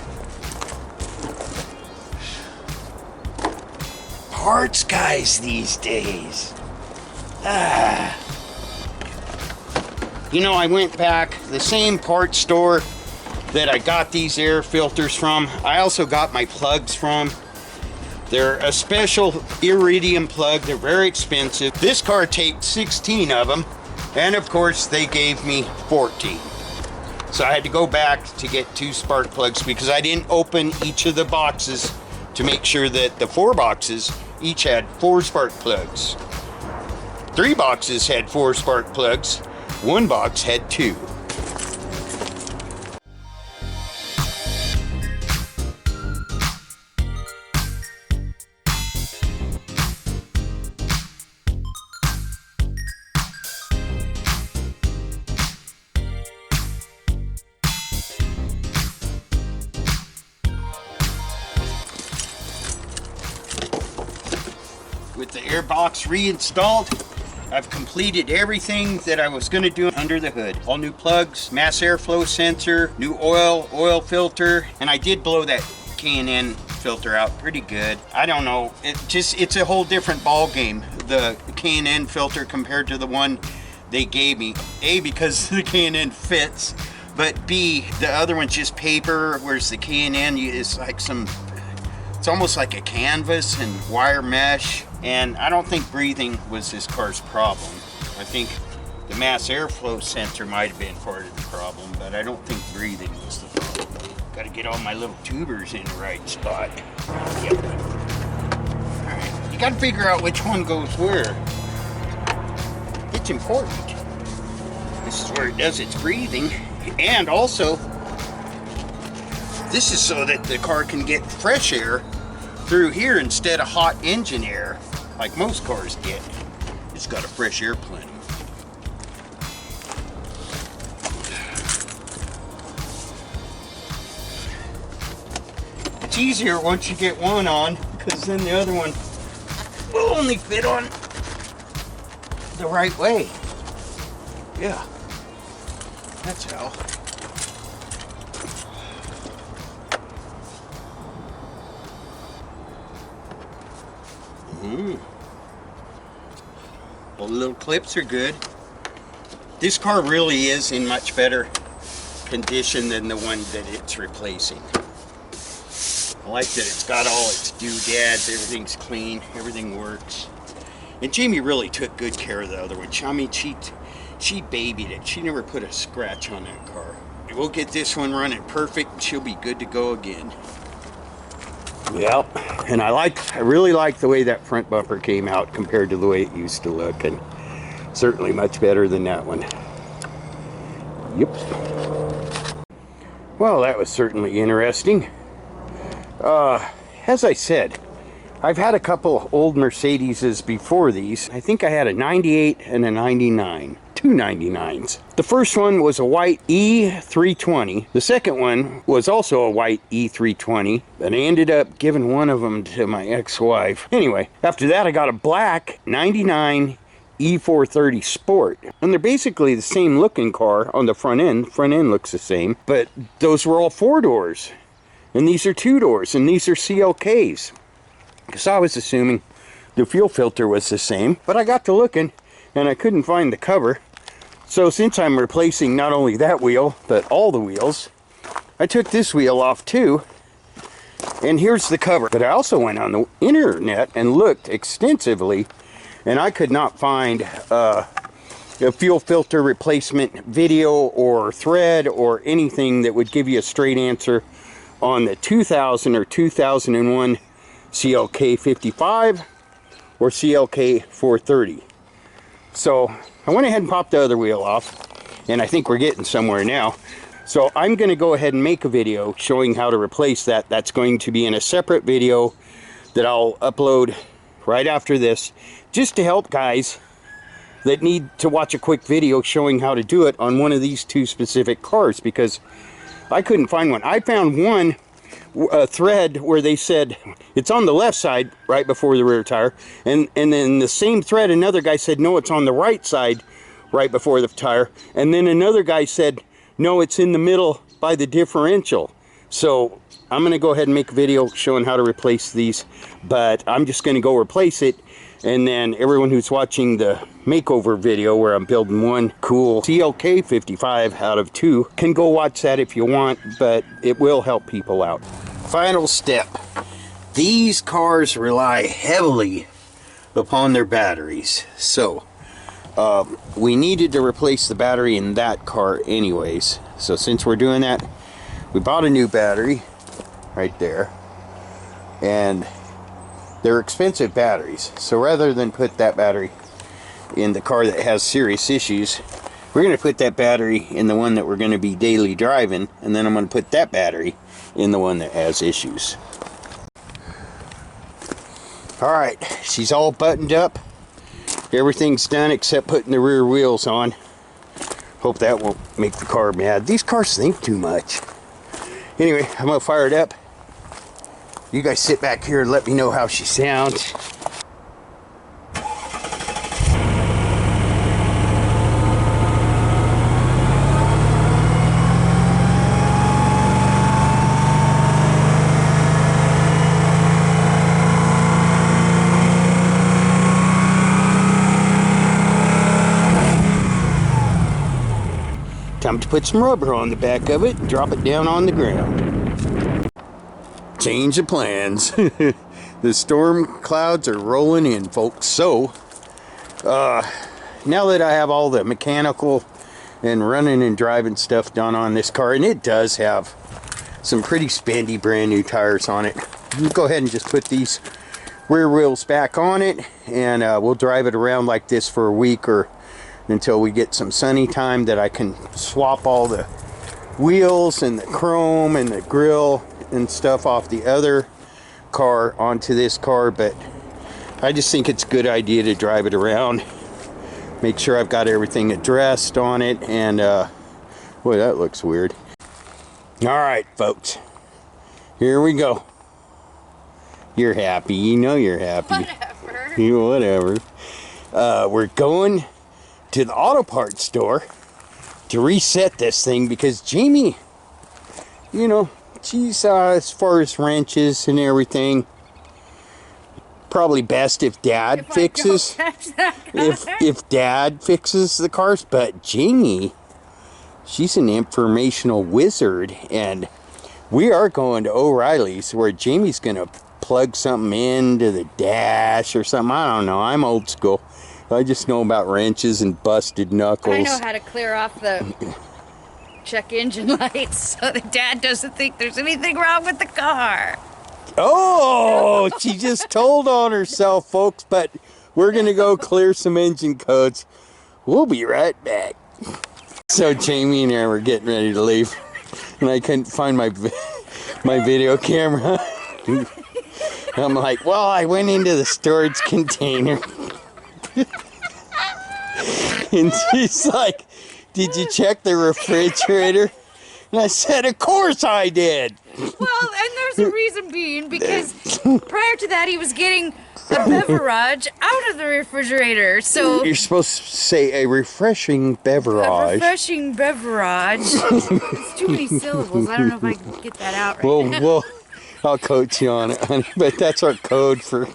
Parts guys these days. You know, I went back, the same parts store that I got these air filters from, I also got my plugs from. They're a special iridium plug. They're very expensive. This car takes 16 of them, and of course they gave me 14. So I had to go back to get 2 spark plugs because I didn't open each of the boxes to make sure that the 4 boxes each had 4 spark plugs. 3 boxes had 4 spark plugs. 1 box had 2. With the air box reinstalled, I've completed everything that I was going to do under the hood. All new plugs, mass airflow sensor, new oil filter, and I did blow that K&N filter out pretty good. I don't know, it's a whole different ball game, the K&N filter compared to the one they gave me. A, because the K&N fits, but B, the other one's just paper, whereas the K&N is like it's almost like a canvas and wire mesh. And I don't think breathing was this car's problem. I think the mass airflow sensor might have been part of the problem, but I don't think breathing was the problem. Got to get all my little tubers in the right spot. Yep. All right, you got to figure out which one goes where. It's important. This is where it does its breathing. And also, this is so that the car can get fresh air through here instead of hot engine air like most cars get. It's got a fresh air plenty. easier once you get one on, because then the other one will only fit on the right way. Yeah, that's how. Well, the little clips are good. This car really is in much better condition than the one that it's replacing. I like that it's got all its doodads, everything's clean, everything works. And Jamie really took good care of the other one. I mean, she babied it. She never put a scratch on that car. We'll get this one running perfect and she'll be good to go again. Yep, and I really like the way that front bumper came out compared to the way it used to look, and certainly much better than that one. Yep. Well, that was certainly interesting. As I said, I've had a couple old Mercedeses before these. I think I had a 98 and a 99. Two 99s. The first one was a white E320. The second one was also a white E320, and I ended up giving one of them to my ex-wife. Anyway, after that I got a black 99 E430 Sport, and they're basically the same looking car on the front end. The front end looks the same, but those were all 4 doors, and these are 2 doors, and these are CLKs. Because I was assuming the fuel filter was the same, but I got to looking and I couldn't find the cover. So since I'm replacing not only that wheel, but all the wheels, I took this wheel off too. And here's the cover. But I also went on the internet and looked extensively, and I could not find a fuel filter replacement video or thread or anything that would give you a straight answer on the 2000 or 2001 CLK 55 or CLK 430. So I went ahead and popped the other wheel off, and I think we're getting somewhere now. So I'm going to go ahead and make a video showing how to replace that. That's going to be in a separate video that I'll upload right after this, just to help guys that need to watch a quick video showing how to do it on one of these 2 specific cars, because I couldn't find one. I found one thread where they said it's on the left side right before the rear tire, and then the same thread another guy said no, it's on the right side right before the tire, and then another guy said no, it's in the middle by the differential. So I'm going to go ahead and make a video showing how to replace these, but I'm just going to go replace it, and then everyone who's watching the makeover video where I'm building one cool CLK 55 out of 2 can go watch that if you want, but it will help people out. Final step. These cars rely heavily upon their batteries, so we needed to replace the battery in that car anyways. So since we're doing that, we bought a new battery right there, and they're expensive batteries. So rather than put that battery in the car that has serious issues, we're going to put that battery in the one that we're going to be daily driving, and then I'm going to put that battery in the one that has issues. Alright, she's all buttoned up. Everything's done except putting the rear wheels on. Hope that won't make the car mad. These cars think too much. Anyway, I'm going to fire it up. You guys sit back here and let me know how she sounds. Time to put some rubber on the back of it and drop it down on the ground. Change of plans. The storm clouds are rolling in, folks. So, now that I have all the mechanical and running and driving stuff done on this car, and it does have some pretty spendy brand new tires on it, we'll go ahead and just put these rear wheels back on it, and we'll drive it around like this for a week or until we get some sunny time that I can swap all the wheels and the chrome and the grill and stuff off the other car onto this car. But I just think it's a good idea to drive it around, make sure I've got everything addressed on it, and boy, that looks weird. All right, folks, here we go. You're happy. You know you're happy. Whatever. Whatever. We're going to the auto parts store to reset this thing because Jamie, you know, she's as far as wrenches and everything, probably best if Dad fixes. If Dad fixes the cars, but Jamie, she's an informational wizard, and we are going to O'Reilly's where Jamie's gonna plug something into the dash or something. I don't know. I'm old school. I just know about wrenches and busted knuckles. I know how to clear off the check engine lights so that Dad doesn't think there's anything wrong with the car. Oh, she just told on herself, folks, but we're going to go clear some engine codes. We'll be right back. So Jamie and I were getting ready to leave, and I couldn't find my video camera. I'm like, well, I went into the storage container. And she's like, did you check the refrigerator? And I said, of course I did. Well, and there's a reason being, because prior to that he was getting a beverage out of the refrigerator. So you're supposed to say a refreshing beverage. A refreshing beverage. It's too many syllables. I don't know if I can get that out right now. Well, I'll coach you on it, honey. But that's our code for...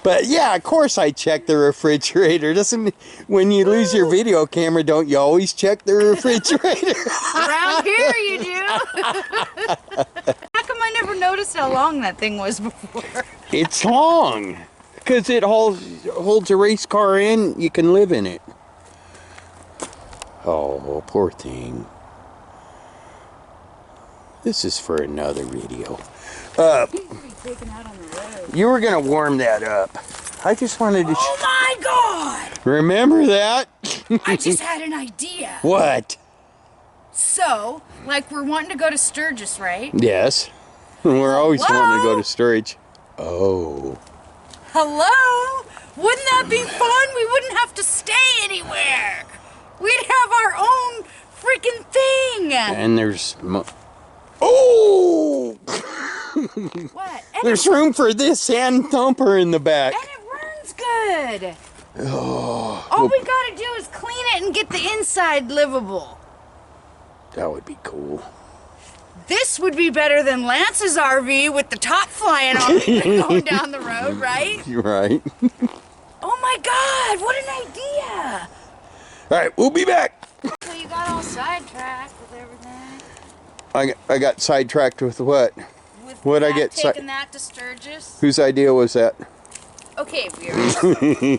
But yeah, of course I check the refrigerator. Doesn't, when you lose your video camera, don't you always check the refrigerator? Around here you do. How come I never noticed how long that thing was before? It's long. Because it holds a race car in, you can live in it. Oh, poor thing. This is for another video. You were going to warm that up. I just wanted to... Oh my God! Remember that? I just had an idea. What? So, like, we're wanting to go to Sturgis, right? Yes. We're always Hello? wanting to go to storage. Oh. Hello? Wouldn't that be fun? We wouldn't have to stay anywhere. We'd have our own freaking thing. And there's... Oh! What? And There's room for this and Thumper in the back. And it runs good. Oh. All we gotta do is clean it and get the inside livable. That would be cool. This would be better than Lance's RV with the top flying off going down the road, right? You're right. Oh my God, what an idea! All right, we'll be back. So you got all sidetracked with everything. I got sidetracked with what? What'd I get? Taking that to Sturgis. Whose idea was that? Okay, viewers.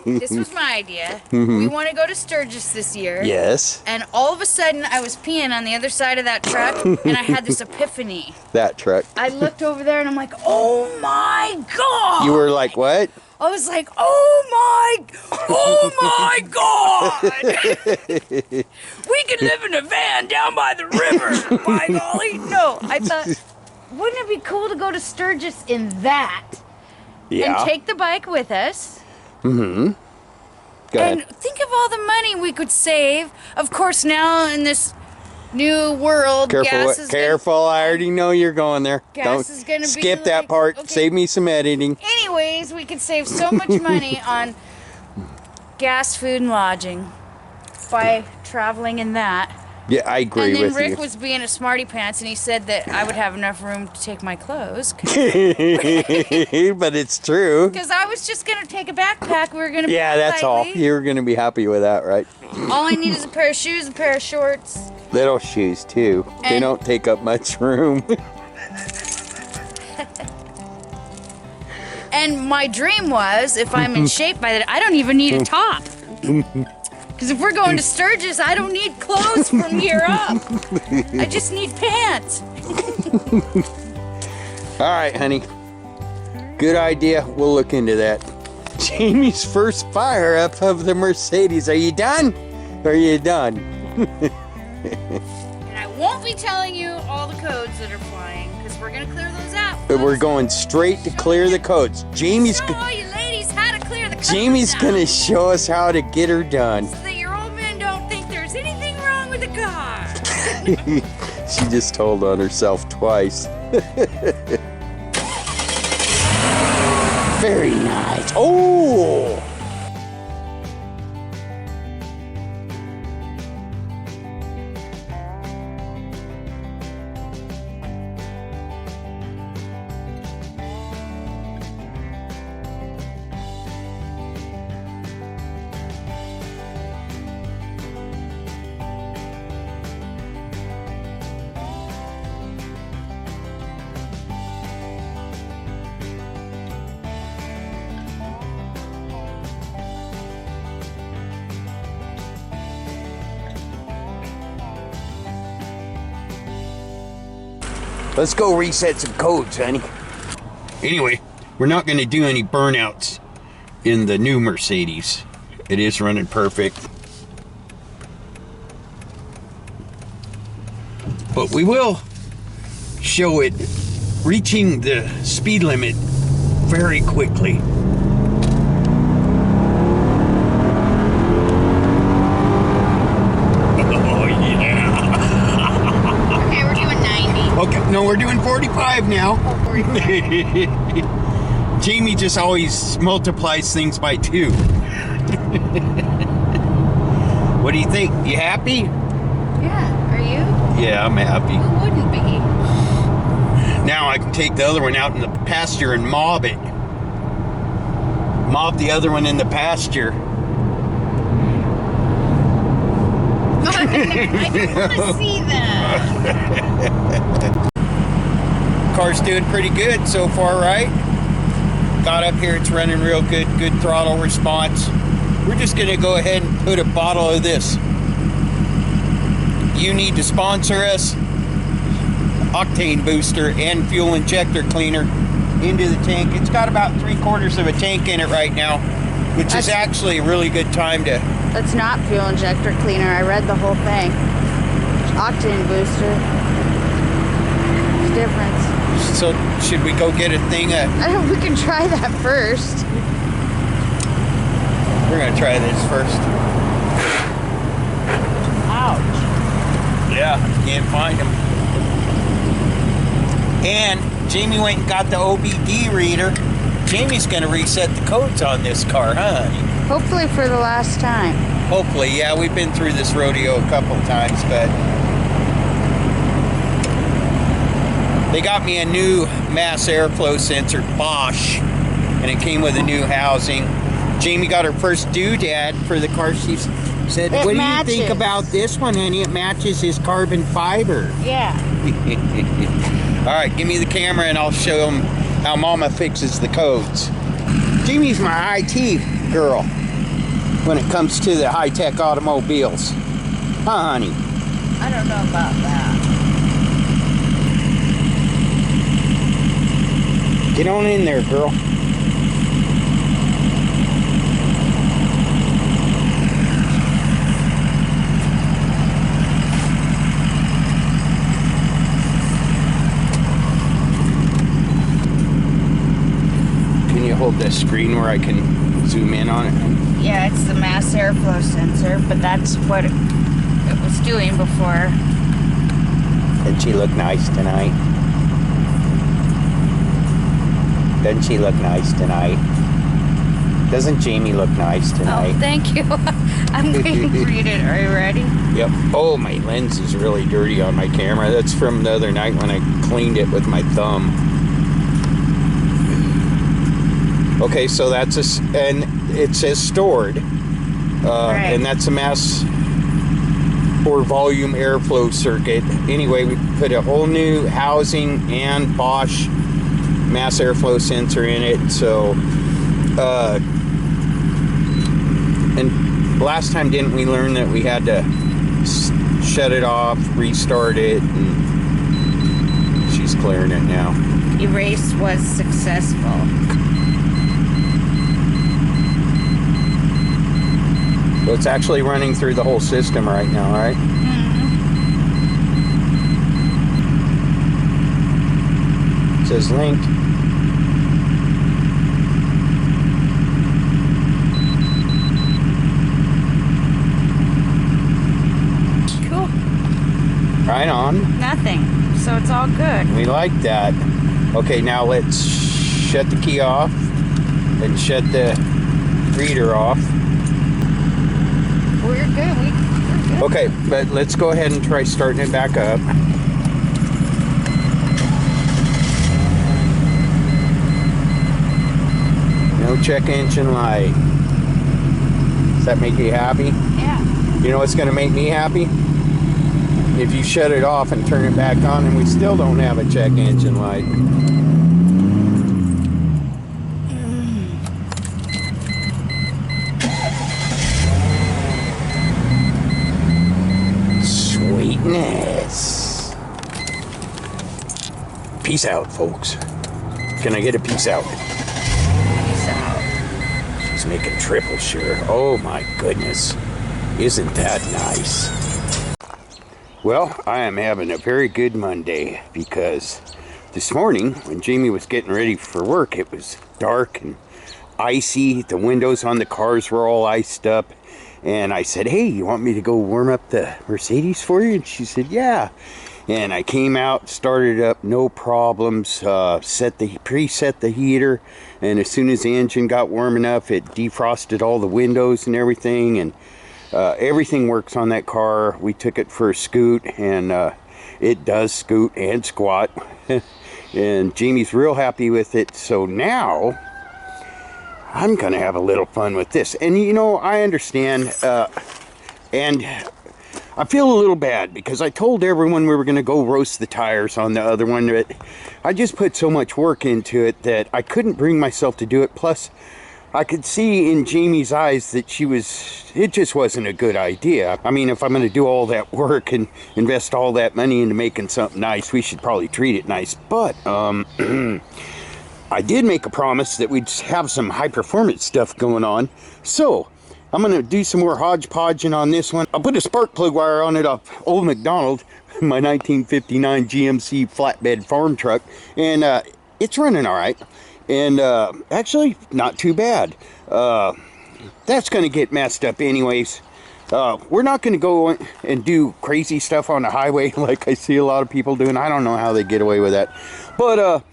This was my idea. We want to go to Sturgis this year. Yes. And all of a sudden, I was peeing on the other side of that truck, and I had this epiphany. That truck. I looked over there, and I'm like, oh my God! You were like, what? I was like, oh my God! We could live in a van down by the river. By golly, no. I thought, wouldn't it be cool to go to Sturgis in that? Yeah. And take the bike with us. Mm-hmm. Go ahead. And think of all the money we could save. Of course, now in this new world, Careful, I already know you're going there. Gas is gonna be skip that like- part. okay. Save me some editing. Anyways, we could save so much money on gas, food, and lodging by traveling in that. Yeah, I agree And then with Rick you. was being a smarty pants, and he said that I would have enough room to take my clothes. But it's true. Because I was just going to take a backpack. We were going to Yeah, that's all. You were going to be happy with that, right? All I need is a pair of shoes, a pair of shorts. Little shoes, too. They And- don't take up much room. And my dream was, if I'm in shape by that, I don't even need a top. Because if we're going to Sturgis, I don't need clothes from here up. I just need pants. All right, honey. Good idea. We'll look into that. Jamie's first fire up of the Mercedes. Are you done? Are you done? And I won't be telling you all the codes that are flying, because we're going to clear those out. But we're going straight to clear the codes. Jamie's Show all you ladies how to clear the codes Jamie's out, gonna show us how to get her done. so that your old men don't think there's anything wrong with the car. She just told on herself twice. Very nice. Oh! Let's go reset some codes, honey. Anyway, we're not going to do any burnouts in the new Mercedes. It is running perfect. But we will show it reaching the speed limit very quickly. Okay, no, we're doing 45 now. Oh, 45. Jamie just always multiplies things by 2. What do you think? You happy? Yeah, are you? Yeah, I'm happy. Who wouldn't be? Now I can take the other one out in the pasture and mob it. Mob the other one in the pasture. I don't want to see that. Car's doing pretty good so far, right? Got up here, it's running real good, good throttle response. We're just gonna go ahead and put a bottle of this. You need to sponsor us. Octane booster and fuel injector cleaner into the tank. It's got about 3/4 of a tank in it right now, which is actually a really good time to... That's not fuel injector cleaner. I read the whole thing. Octane booster. There's difference. So should we go get a thing of... We can try that first. We're gonna try this first. Ouch. Yeah, can't find them. And Jamie went and got the OBD reader. Jamie's gonna reset the codes on this car, huh, honey? Hopefully for the last time. Hopefully, yeah, we've been through this rodeo a couple times, but they got me a new mass airflow sensor, Bosch, and it came with a new housing. Jamie got her first doodad for the car. She said, It what matches. do you think about this one, honey? It matches his carbon fiber. Yeah. All right, give me the camera and I'll show them how Mama fixes the codes. Jamie's my IT girl when it comes to the high-tech automobiles. Huh, honey? I don't know about that. Get on in there, girl. Can you hold this screen where I can zoom in on it? Yeah, it's the mass airflow sensor, but that's what it was doing before. Doesn't she look nice tonight? Doesn't she look nice tonight? Doesn't Jamie look nice tonight? Oh, thank you. I'm waiting for you to... Are you ready? Yep. Oh, my lens is really dirty on my camera. That's from the other night when I cleaned it with my thumb. Okay, so that's and it says stored. Right. And that's a mass or volume airflow circuit. Anyway, we put a whole new housing and Bosch mass airflow sensor in it. So, and last time didn't we learn that we had to shut it off, restart it, and she's clearing it now. Erase was successful. So it's actually running through the whole system right now, right? It says linked. Cool. Right on. Nothing. So it's all good. We like that. Okay, now let's shut the key off. and shut the reader off. We're good. We're good. Okay, but let's go ahead and try starting it back up. No check engine light. Does that make you happy? Yeah. You know what's going to make me happy? If you shut it off and turn it back on and we still don't have a check engine light. Sweetness. Peace out, folks. Can I get a peace out? Peace out. She's making triple sure. Oh my goodness. Isn't that nice? Well, I am having a very good Monday because this morning when Jamie was getting ready for work, it was dark and icy. The windows on the cars were all iced up. And I said, hey, you want me to go warm up the Mercedes for you? And she said, yeah. And I came out, started up, no problems, preset the heater. And as soon as the engine got warm enough, it defrosted all the windows and everything. And everything works on that car. We took it for a scoot, and it does scoot and squat. And Jamie's real happy with it. So now I'm gonna have a little fun with this. And you know, I understand, and I feel a little bad because I told everyone we were gonna go roast the tires on the other one, but I just put so much work into it that I couldn't bring myself to do it. Plus, I could see in Jamie's eyes that it just wasn't a good idea. I mean, if I'm gonna do all that work and invest all that money into making something nice, we should probably treat it nice. But, I did make a promise that we'd have some high performance stuff going on. So I'm going to do some more hodgepodging on this one. I'll put a spark plug wire on it off Old McDonald, my 1959 GMC flatbed farm truck. And it's running all right. And actually, not too bad. That's going to get messed up anyways. We're not going to go and do crazy stuff on the highway like I see a lot of people doing. I don't know how they get away with that. But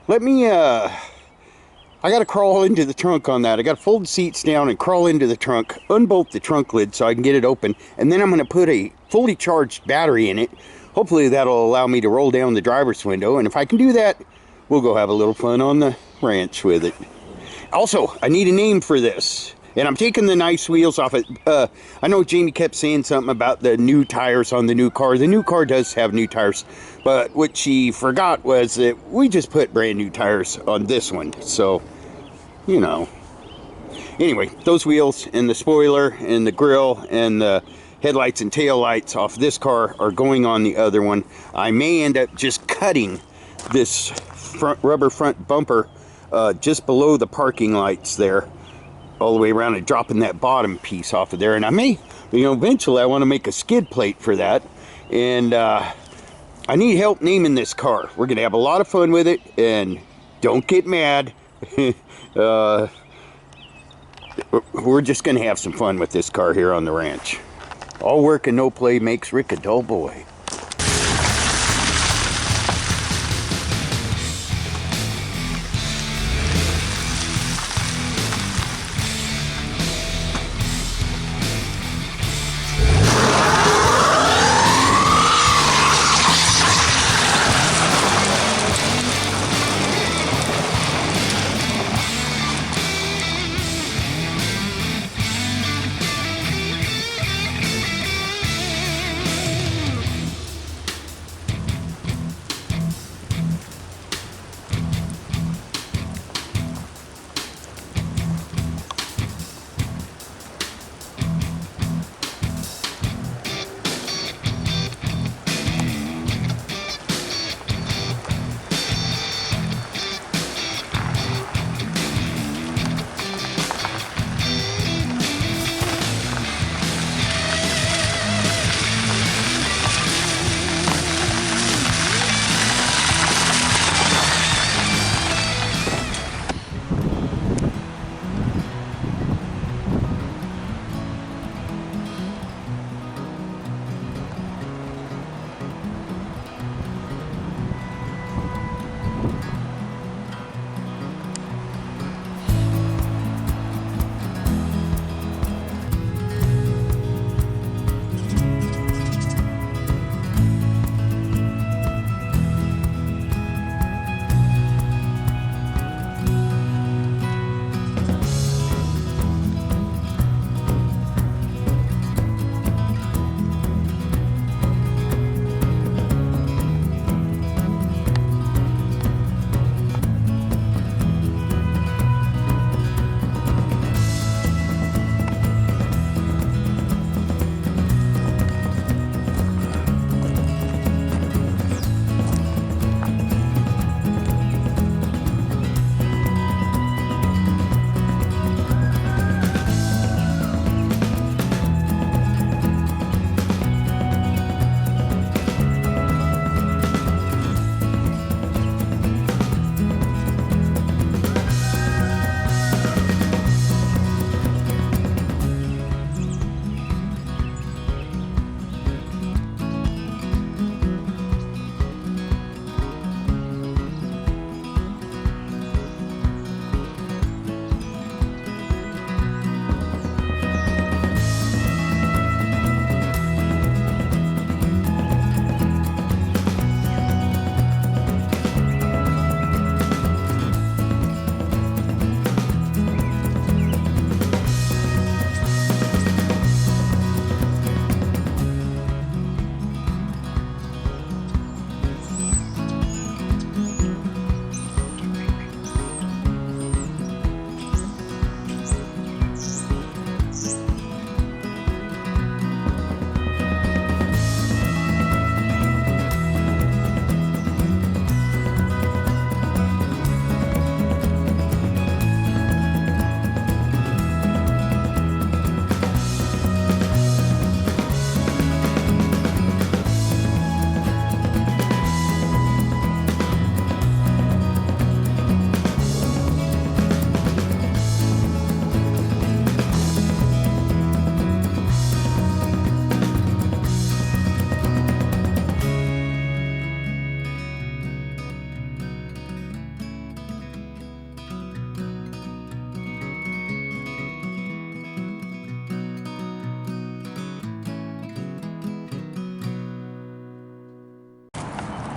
let me, I got to crawl into the trunk on that. I got to fold the seats down and crawl into the trunk, unbolt the trunk lid so I can get it open. And then I'm going to put a fully charged battery in it. Hopefully that'll allow me to roll down the driver's window. And if I can do that, we'll go have a little fun on the ranch with it. Also, I need a name for this. And I'm taking the nice wheels off it. I know Jamie kept saying something about the new tires on the new car. The new car does have new tires. But what she forgot was that we just put brand new tires on this one. So, you know. Anyway, those wheels and the spoiler and the grill and the headlights and tail lights off this car are going on the other one. I may end up just cutting this rubber front bumper just below the parking lights there, all the way around, and dropping that bottom piece off of there. And I may, you know, eventually I want to make a skid plate for that. And I need help naming this car. We're gonna have a lot of fun with it, and don't get mad. We're just gonna have some fun with this car here on the ranch. All work and no play makes Rick a dull boy.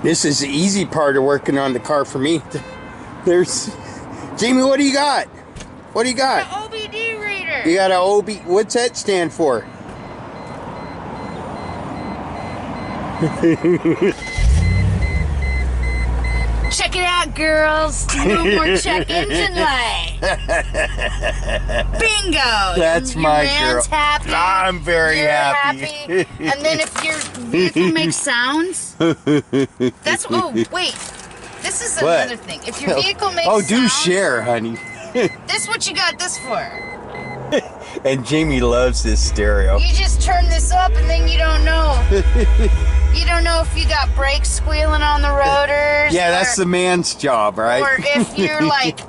This is the easy part of working on the car for me. There's... Jamie, what do you got? What do you got? The OBD reader. You got an OB... What's that stand for? Check it out, girls. No more check engine light. Bingo. That's your my man's girl. Happy. I'm very You're happy. And then if your vehicle makes sounds, that's... Oh, wait. This is What? another thing. If your vehicle makes Oh, do sounds, share, honey. this what you got this for. And Jamie loves this stereo. You just turn this up and then you don't know. You don't know if you got brakes squealing on the rotors. Yeah, that's the man's job, right? Or if you're like,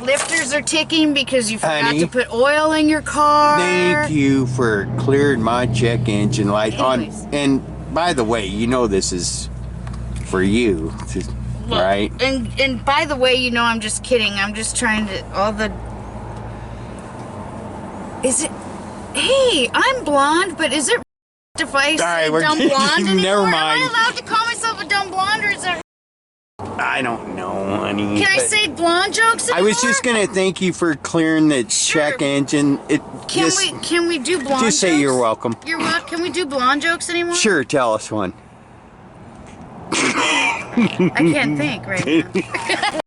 lifters are ticking because you forgot Honey, to put oil in your car. Thank you for clearing my check engine light Anyways. on. And by the way, you know this is for you, right? And by the way, you know I'm just kidding. I'm just trying to Is it? Hey, I'm blonde, but is it if I say All right, dumb blonde anymore? never mind. Am I allowed to call myself a dumb blonde, or is that? I don't know, honey. Can I but say blonde jokes anymore? I was just gonna thank you for clearing the check engine. Can we do blonde? Just say jokes? you're welcome. You're welcome. Can we do blonde jokes anymore? Sure, tell us one. I can't think right now.